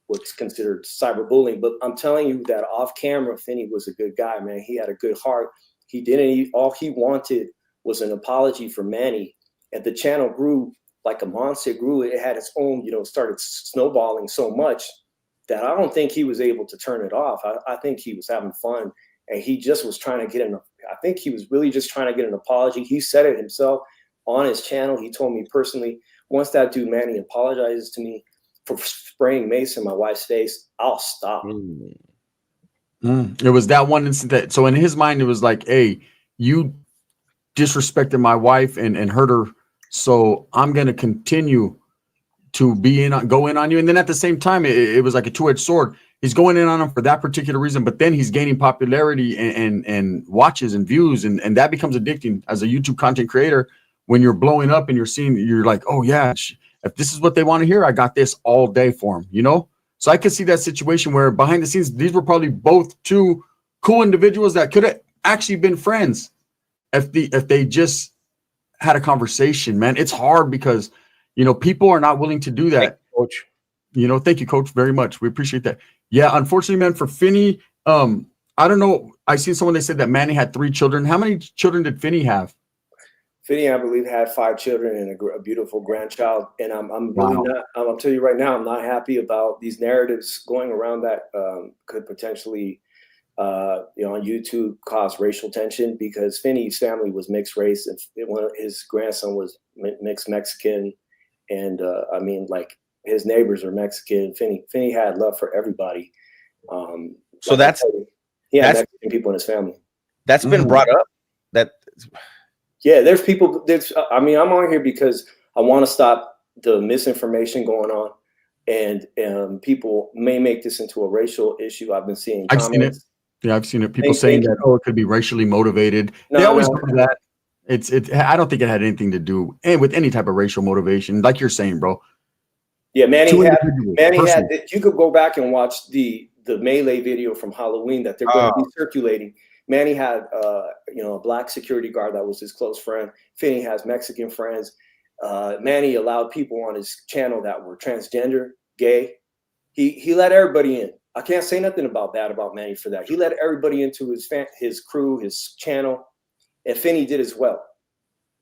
what's considered cyberbullying. But I'm telling you that off camera, Finney was a good guy, man. He had a good heart. He didn't. All he wanted was an apology for Manny, and the channel grew like a monster. It grew. It had its own, started snowballing so much that I don't think he was able to turn it off. I think he was having fun, and he just was trying to get I think he was really just trying to get an apology. He said it himself on his channel. He told me personally, once that dude Manny apologizes to me for spraying mace in my wife's face, I'll stop. It was that one incident that, so in his mind, it was like, hey, you disrespected my wife and hurt her, so I'm going to continue to go in on you. And then at the same time, it was like a two-edged sword. He's going in on him for that particular reason, but then he's gaining popularity and watches and views, and that becomes addicting as a YouTube content creator. When you're blowing up and you're like, oh yeah, if this is what they want to hear, I got this all day for them, So I could see that situation where behind the scenes, these were probably both two cool individuals that could have actually been friends if they just had a conversation, man. It's hard because, people are not willing to do that. Coach. Thank you, Coach, very much. We appreciate that. Yeah, unfortunately, man, for Finney, I don't know. I seen someone, they said that Manny had 3 children. How many children did Finney have? Finney, I believe, had 5 children and a beautiful grandchild. And I'm really not. I'll tell you right now, I'm not happy about these narratives going around that could potentially, on YouTube, cause racial tension, because Finney's family was mixed race, and his grandson was mixed Mexican, and his neighbors are Mexican. Finney had love for everybody. So that's Mexican people in his family. That's been brought up. Yeah, there's people. I'm on here because I want to stop the misinformation going on, and people may make this into a racial issue. I've been seeing comments. I've seen it. Yeah, I've seen it. People saying that, it could be racially motivated. They always do that. I don't think it had anything to do with any type of racial motivation, like you're saying, bro. Yeah, Manny had. You could go back and watch the melee video from Halloween that they're going to be circulating. Manny had, a black security guard that was his close friend. Finney has Mexican friends. Manny allowed people on his channel that were transgender, gay. He let everybody in. I can't say nothing about Manny for that. He let everybody into his crew, his channel, and Finney did as well.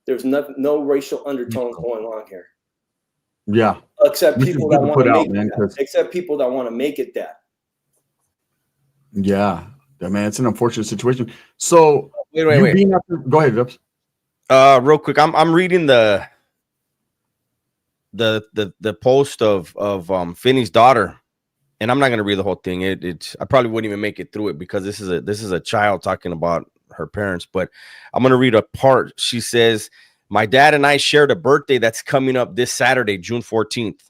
There's no racial undertones going on here. Yeah, except people that want to make it. Except people that want to make it that. Yeah. Man, it's an unfortunate situation. So wait. Go ahead, Dubs. Real quick, I'm reading the post of Finney's daughter, and I'm not gonna read the whole thing. I probably wouldn't even make it through it because this is a child talking about her parents. But I'm gonna read a part. She says, "My dad and I shared a birthday that's coming up this Saturday, June 14th.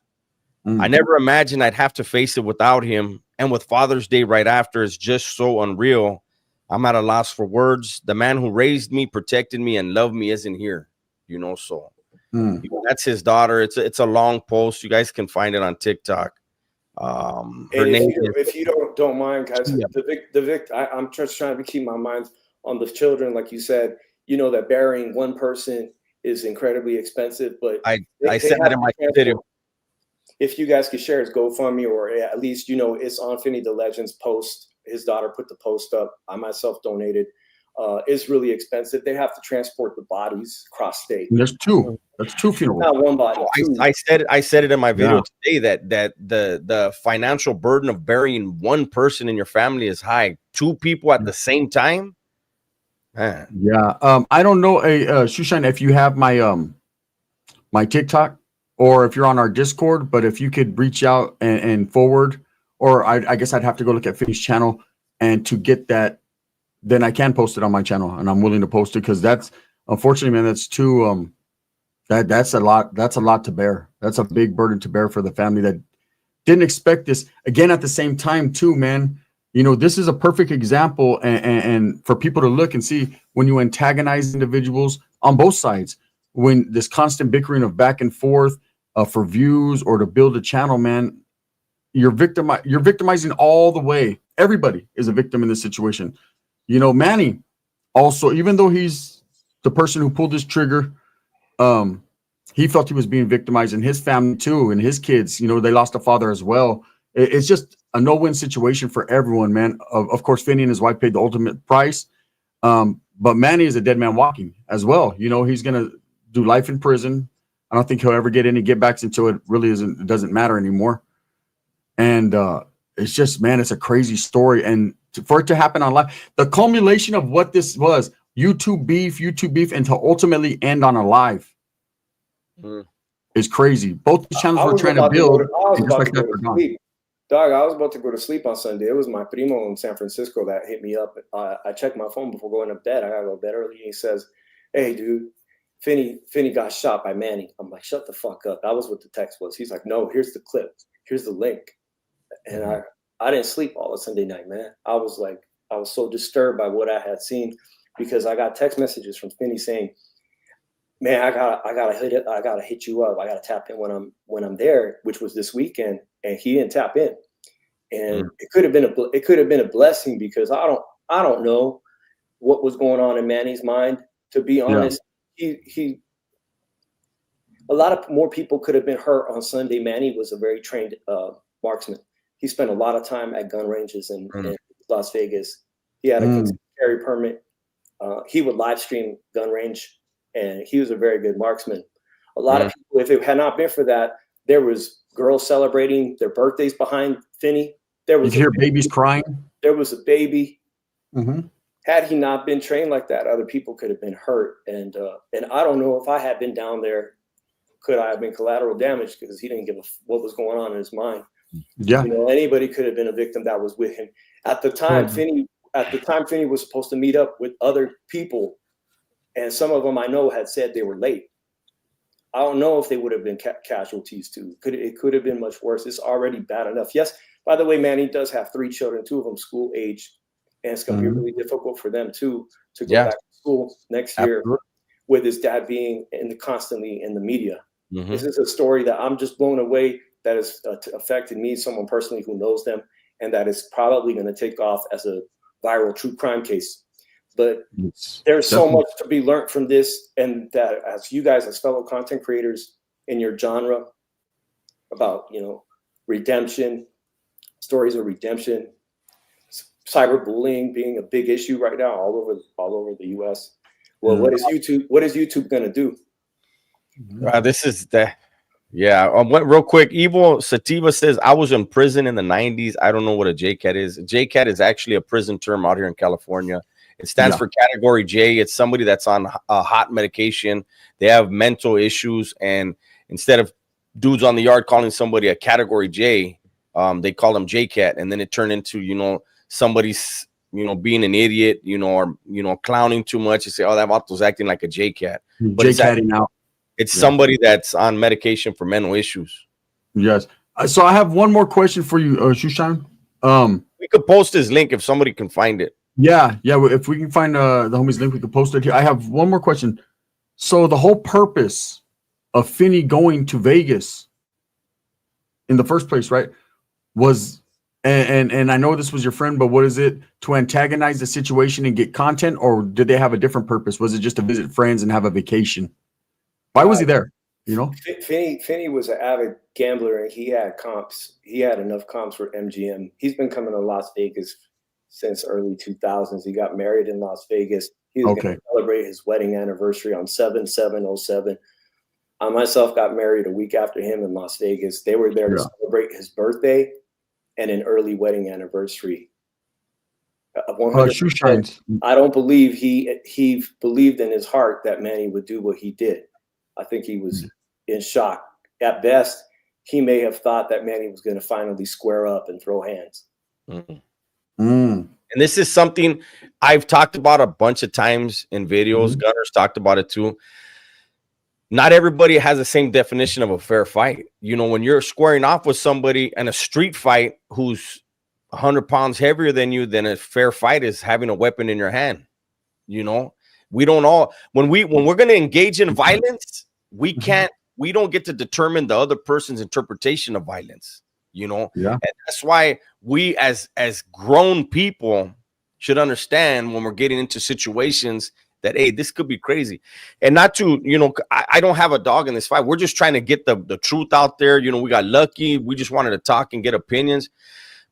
I never imagined I'd have to face it without him. And with Father's Day right after is just so unreal. I'm at a loss for words. The man who raised me, protected me, and loved me isn't here." So that's his daughter. It's a long post. You guys can find it on TikTok. Her name if you don't mind, guys, I'm just trying to keep my mind on the children. Like you said, that burying one person is incredibly expensive. But I said that in my video. If you guys could share his GoFundMe, or at least, it's on Finney the Legend's post. His daughter put the post up. I myself donated. It's really expensive. They have to transport the bodies across state. And there's 2. That's 2 funerals. Not one body. I said it in my video today that the financial burden of burying one person in your family is high. 2 people at the same time. Man. Yeah. I don't know, Shushan, if you have my TikTok, or if you're on our Discord, but if you could reach out and forward, or I guess I'd have to go look at Finney's channel, and to get that, then I can post it on my channel, and I'm willing to post it, because that's, unfortunately, man, that's too, that's a lot to bear. That's a big burden to bear for the family that didn't expect this. Again, at the same time too, man, this is a perfect example, and for people to look and see when you antagonize individuals on both sides, when this constant bickering of back and forth for views or to build a channel, man, you're victimizing all the way. Everybody is a victim in this situation. Manny also, even though he's the person who pulled this trigger, he felt he was being victimized, and his family too, and his kids, they lost a father as well. It's just a no-win situation for everyone, man. Of course, Finney and his wife paid the ultimate price. but Manny is a dead man walking as well. You know, he's gonna do life in prison. I don't think he'll ever get any get backs until it really it doesn't matter anymore. And it's just, man, it's a crazy story. And for it to happen on live, the culmination of what this was, YouTube beef, and to ultimately end on a live is crazy. Both the channels were trying to build. Dog, I was about to go to sleep on Sunday. It was my primo in San Francisco that hit me up. I checked my phone before going to bed. I gotta go to bed early. And he says, "Hey, dude, Finney got shot by Manny." I'm like, "Shut the fuck up." That was what the text was. He's like, "No, here's the clip. Here's the link." And I didn't sleep all of Sunday night, man. I was so disturbed by what I had seen, because I got text messages from Finney saying, "Man, I gotta hit you up. I gotta tap in when I'm there," which was this weekend, and he didn't tap in. And it could have been a blessing, because I don't know what was going on in Manny's mind. To be honest, he a lot of more people could have been hurt on Sunday. Manny was a very trained marksman. He spent a lot of time at gun ranges in Las Vegas. He had a carry permit. He would live stream gun range, and he was a very good marksman. A lot of people, if it had not been for that, there was girls celebrating their birthdays behind Finney. There was you hear babies crying. There was a baby. Had he not been trained like that, other people could have been hurt. And I don't know if I had been down there, could I have been collateral damage, because he didn't give what was going on in his mind. Yeah, you know, anybody could have been a victim that was with him at the time. Finney was supposed to meet up with other people, and some of them I know had said they were late. I don't know if they would have been casualties too. It could have been much worse. It's already bad enough. Yes, by the way, Manny does have 3 children, 2 of them school age, and it's going to be really difficult for them too to go back to school next year. With his dad being constantly in the media. This is a story that I'm just blown away, that has affected me, someone personally who knows them, and that is probably going to take off as a viral true crime case. But there's so much to be learned from this, and that as you guys, as fellow content creators in your genre, about, you know, redemption, stories of redemption, cyberbullying being a big issue right now all over the U.S. Well, what is YouTube going to do? This is the real quick. Evil Sativa says, "I was in prison in the 90s. I don't know what a JCAT is. JCAT is actually a prison term out here in California. It stands for Category J. It's somebody that's on hot medication. They have mental issues, and instead of dudes on the yard calling somebody a Category J, they call them JCAT, and then it turned into, you know, somebody's, you know, being an idiot, you know, or, you know, clowning too much. You say, "Oh, that vato's acting like a JCAT." But JCATting out. It's somebody that's on medication for mental issues. Yes. So I have one more question for you, Shushan. We could post his link if somebody can find it. Yeah. If we can find the homie's link, we could post it here. I have one more question. So the whole purpose of Finney going to Vegas in the first place, right, was, and I know this was your friend, but what is it, to antagonize the situation and get content, or did they have a different purpose? Was it just to visit friends and have a vacation? Why was he there? You know, Finney was an avid gambler, and he had comps. He had enough comps for MGM. He's been coming to Las Vegas since early 2000s. He got married in Las Vegas. He was going to celebrate his wedding anniversary on 7/7/07. I myself got married a week after him in Las Vegas. They were there to celebrate his birthday and an early wedding anniversary. 100%. I don't believe he believed in his heart that Manny would do what he did. I think he was in shock. At best, he may have thought that Manny was going to finally square up and throw hands. And this is something I've talked about a bunch of times in videos. Gunner's talked about it too. Not everybody has the same definition of a fair fight. You know, when you're squaring off with somebody in a street fight who's 100 pounds heavier than you, then a fair fight is having a weapon in your hand. You know, we don't all, when we're going to engage in violence, we don't get to determine the other person's interpretation of violence, you know? And that's why we as grown people should understand when we're getting into situations that, hey, this could be crazy. And not to, you know, I don't have a dog in this fight. We're just trying to get the truth out there. You know, we got lucky. We just wanted to talk and get opinions.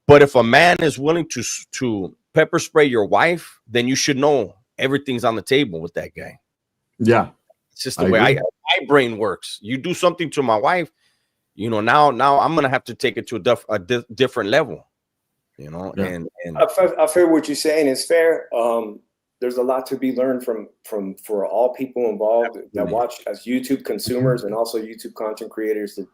But if a man is willing to pepper spray your wife, then you should know everything's on the table with that guy. Yeah. It's just the way my brain works. You do something to my wife, you know, now I'm going to have to take it to a different level, you know, and I feel what you're saying is fair. There's a lot to be learned for all people involved that watch as YouTube consumers and also YouTube content creators that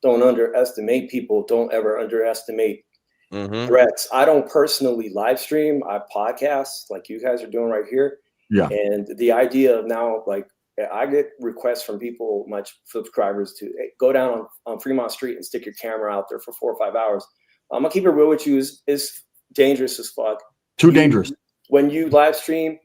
don't underestimate people. Don't ever underestimate threats. I don't personally live stream. I podcast like you guys are doing right here. Yeah. And the idea of now, like, I get requests from people, my subscribers, to go down on Fremont Street and stick your camera out there for 4 or 5 hours. I'm gonna keep it real with you. Is dangerous as fuck. Too dangerous. When you live stream,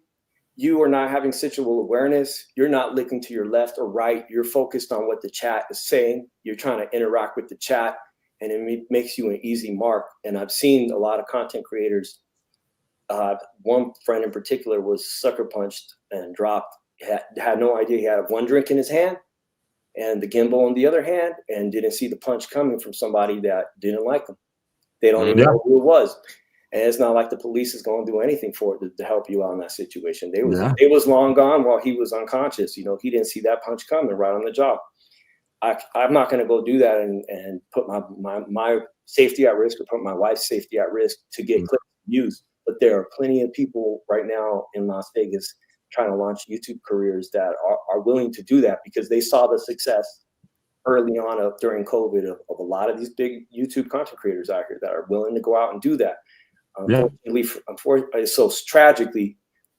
you are not having situational awareness. You're not looking to your left or right. You're focused on what the chat is saying. You're trying to interact with the chat, and it makes you an easy mark. And I've seen a lot of content creators. One friend in particular was sucker punched and dropped. Had no idea he had one drink in his hand and the gimbal in the other hand, and didn't see the punch coming from somebody that didn't like him. They don't even know who it was. And it's not like the police is going to do anything for it to help you out in that situation. It was long gone while he was unconscious. You know, he didn't see that punch coming right on the jaw. I'm not going to go do that and put my safety at risk or put my wife's safety at risk to get clips views. But there are plenty of people right now in Las Vegas trying to launch YouTube careers that are willing to do that because they saw the success early on during COVID of a lot of these big YouTube content creators out here that are willing to go out and do that. Unfortunately, so tragically,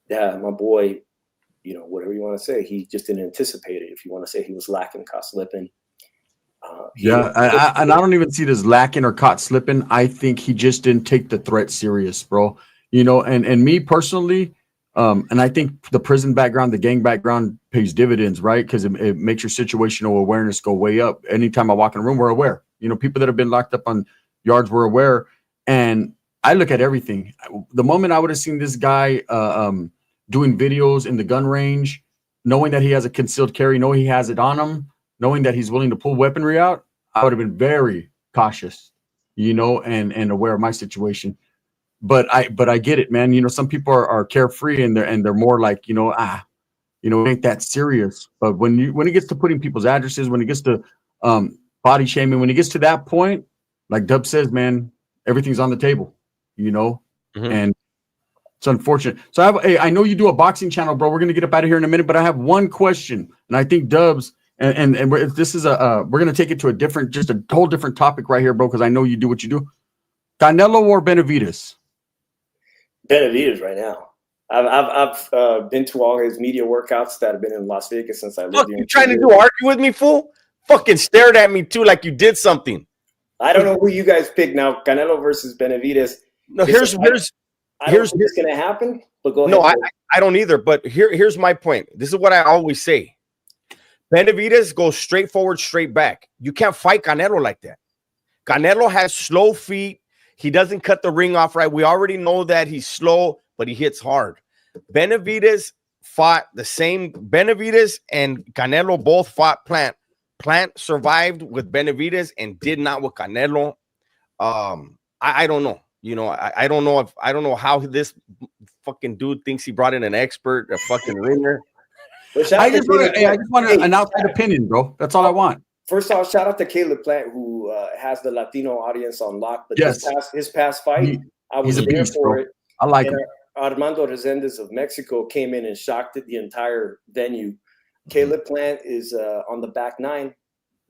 that my boy, you know, whatever you want to say, he just didn't anticipate it. If you want to say he was lacking, caught slipping. I don't even see it as lacking or caught slipping. I think he just didn't take the threat serious, bro. You know, and me personally, and I think the prison background, the gang background pays dividends, right? Because it makes your situational awareness go way up. Anytime I walk in a room, we're aware. You know, people that have been locked up on yards were aware. And I look at everything. The moment I would have seen this guy doing videos in the gun range, knowing that he has a concealed carry, knowing he has it on him, knowing that he's willing to pull weaponry out, I would have been very cautious, you know, and aware of my situation. But I get it, man. You know, some people are carefree and they're more like, you know, it ain't that serious. But when it gets to putting people's addresses, when it gets to body shaming, when it gets to that point, like Dub says, man, everything's on the table, you know, and it's unfortunate. So I know you do a boxing channel, bro. We're gonna get up out of here in a minute, but I have one question, and I think Dubs and this is we're gonna take it to just a whole different topic right here, bro, because I know you do what you do. Canelo or Benavidez? Benavidez right now. I've been to all his media workouts that have been in Las Vegas since I lived here. You trying to argue with me, fool? Fucking stared at me too like you did something. I don't know who you guys pick now, Canelo versus Benavidez. No, here's I don't think it's gonna happen. But go ahead. No, I don't either. But here's my point. This is what I always say. Benavidez goes straight forward, straight back. You can't fight Canelo like that. Canelo has slow feet. He doesn't cut the ring off right. We already know that he's slow, but he hits hard. Benavidez fought the same. Benavidez and Canelo both fought Plant. Plant survived with Benavidez and did not with Canelo. I don't know. You know, I don't know how this fucking dude thinks he brought in an expert, a fucking ringer. I just want an outside opinion, bro. That's all I want. First off, shout out to Caleb Plant, who has the Latino audience on lock. But his past fight, I was there for it. I like it. Armando Resendez of Mexico came in and shocked the entire venue. Caleb Plant is on the back nine.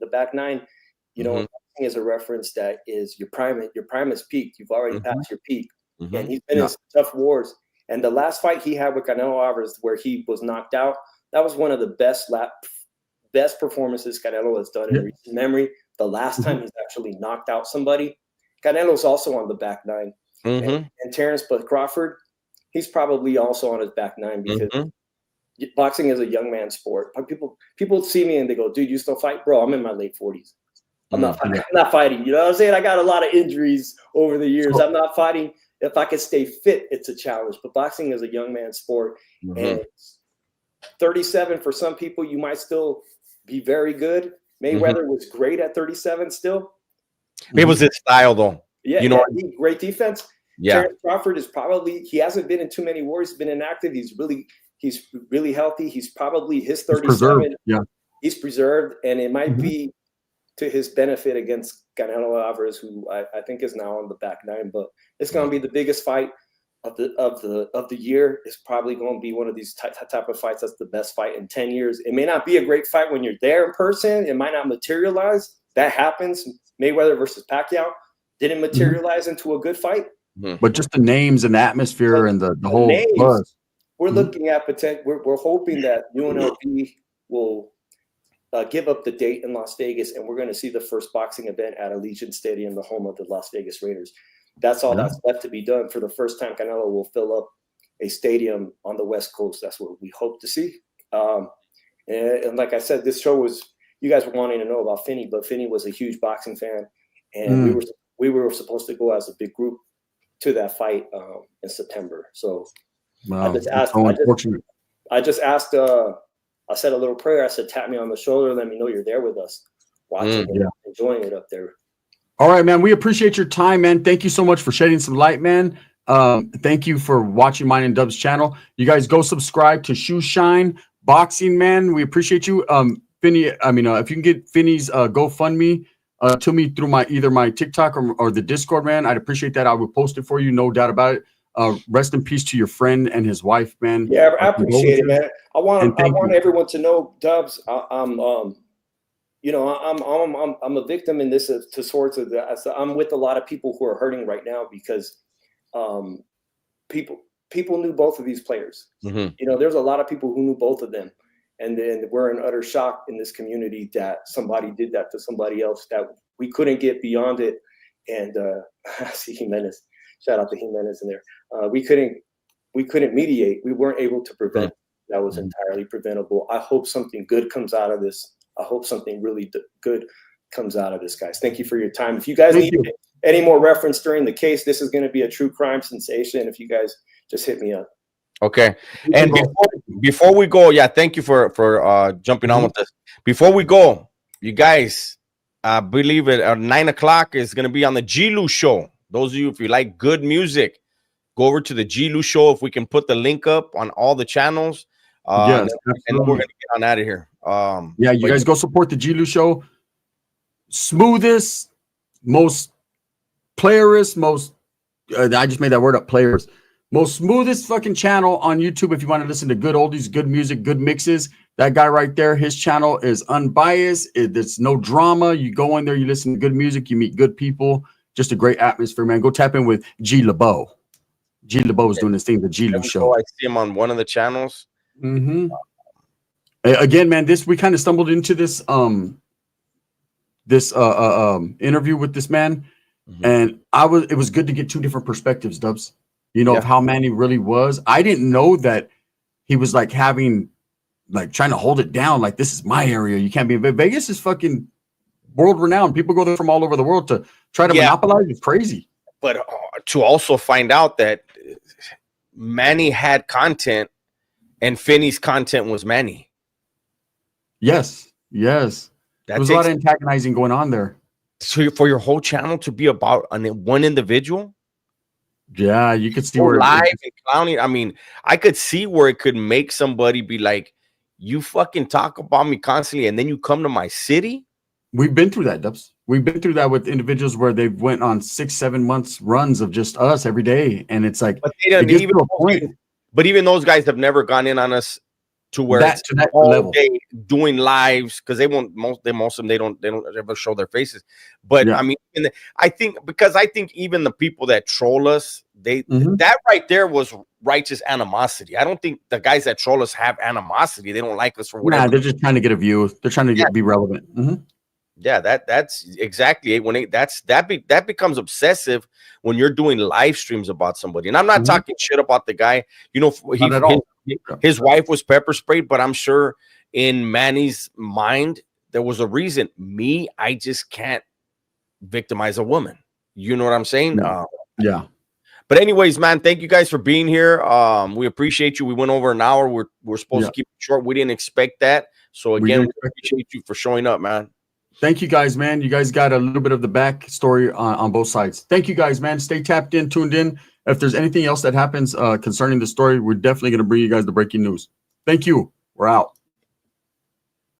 The back nine, you know, is a reference that is your prime is peaked. You've already passed your peak. And he's been in some tough wars. And the last fight he had with Canelo Alvarez, where he was knocked out, that was one of the best performances Canelo has done in recent memory. The last time he's actually knocked out somebody. Canelo's also on the back nine. And Terrence Crawford, he's probably also on his back nine because boxing is a young man's sport. People see me and they go, dude, you still fight? Bro, I'm in my late 40s. I'm not fighting. You know what I'm saying? I got a lot of injuries over the years. I'm not fighting. If I can stay fit, it's a challenge. But boxing is a young man's sport. And 37, for some people, you might still be very good. Mayweather was great at 37 still. It was his style, though. Yeah, you know, great defense. Yeah. Terrence Crawford is probably, he hasn't been in too many wars. He's been inactive. He's really healthy. He's probably his 37. Yeah. He's preserved, and it might Mhm. be to his benefit against Canelo Alvarez, who I think is now on the back nine. But it's going to be the biggest fight of the year. It's probably going to be one of these type of fights that's the best fight in 10 years. It may not be a great fight when you're there in person. It might not materialize. That happens. Mayweather versus Pacquiao didn't materialize into a good fight. But just the names and the atmosphere and the whole names, buzz. We're looking at potential. We're hoping that UNLV will give up the date in Las Vegas, and we're going to see the first boxing event at Allegiant Stadium, the home of the Las Vegas Raiders. That's all that's left to be done. For the first time, Canelo will fill up a stadium on the West Coast. That's what we hope to see. And like I said, this show was, you guys were wanting to know about Finney, but Finney was a huge boxing fan, and we were supposed to go as a big group to that fight in September. So Wow. I just asked. I said a little prayer. I said, tap me on the shoulder. Let me know you're there with us, watching it, enjoying it up there. All right, man. We appreciate your time, man. Thank you so much for shedding some light, man. Thank you for watching mine and Dub's channel. You guys go subscribe to Shoe Shine Boxing, man. We appreciate you. Finney, if you can get Finney's GoFundMe to me through either my TikTok or the Discord, man, I'd appreciate that. I would post it for you, no doubt about it. Rest in peace to your friend and his wife, man. Yeah, I appreciate it, man. I want everyone to know, Dubs. I'm a victim in this to sorts of that. I'm with a lot of people who are hurting right now because people knew both of these players. There's a lot of people who knew both of them, and then we're in utter shock in this community that somebody did that to somebody else, that we couldn't get beyond it. And I see Jimenez. Shout out to Jimenez in there. We couldn't mediate. We weren't able to prevent. That was entirely preventable. I hope something good comes out of this. I hope something really good comes out of this, guys. Thank you for your time. If you guys need any more reference during the case, this is going to be a true crime sensation. If you guys just hit me up. Okay. And before we go, thank you for jumping on with us. Before we go, you guys, I believe it at 9 o'clock is going to be on the G-Lu show. Those of you, if you like good music, go over to the G-Lu show. If we can put the link up on all the channels. Yes, and we're going to get on out of here. You guys go support the G-Lu show. Smoothest, most playerist, I just made that word up, players. Most smoothest fucking channel on YouTube. If you want to listen to good oldies, good music, good mixes, that guy right there, his channel is unbiased. There's no drama. You go in there, you listen to good music, you meet good people. Just a great atmosphere, man. Go tap in with G LeBeau. G LeBeau is doing this thing, the G-Lu show. I see him on one of the channels. Again, man, we kind of stumbled into this interview with this man, and it was good to get two different perspectives, Dubs. Of how Manny really was. I didn't know that he was like trying to hold it down. Like, this is my area. You can't be. Vegas is fucking world renowned. People go there from all over the world to try to monopolize. It's crazy. But to also find out that Manny had content and Finney's content was Manny. Yes. There was a lot of antagonizing going on there. So for your whole channel to be about one individual? Yeah, you could see where live and clowning. I mean, I could see where it could make somebody be like, you fucking talk about me constantly and then you come to my city? We've been through that, Dubs. We've been through that with individuals where they went on 6-7 months runs of just us every day. And it's like, but even those guys have never gone in on us to where to that level, doing lives, because most of them they don't ever show their faces. But I mean, I think even the people that troll us, that right there was righteous animosity. I don't think the guys that troll us have animosity. They don't like us for whatever. Nah, they're just trying to get a view. They're trying to be relevant. Yeah, that's exactly it. That becomes obsessive when you're doing live streams about somebody. And I'm not talking shit about the guy. His wife was pepper sprayed, but I'm sure in Manny's mind there was a reason. I just can't victimize a woman. You know what I'm saying? Yeah. But anyways, man, thank you guys for being here. We appreciate you. We went over an hour. We're supposed to keep it short. We didn't expect that. So again, we appreciate you for showing up, man. thank you guys, man. You guys got a little bit of the back story on both sides. Thank you guys, man. Stay tapped in, tuned in. If there's anything else that happens concerning the story, we're definitely going to bring you guys the breaking news. Thank you. We're out.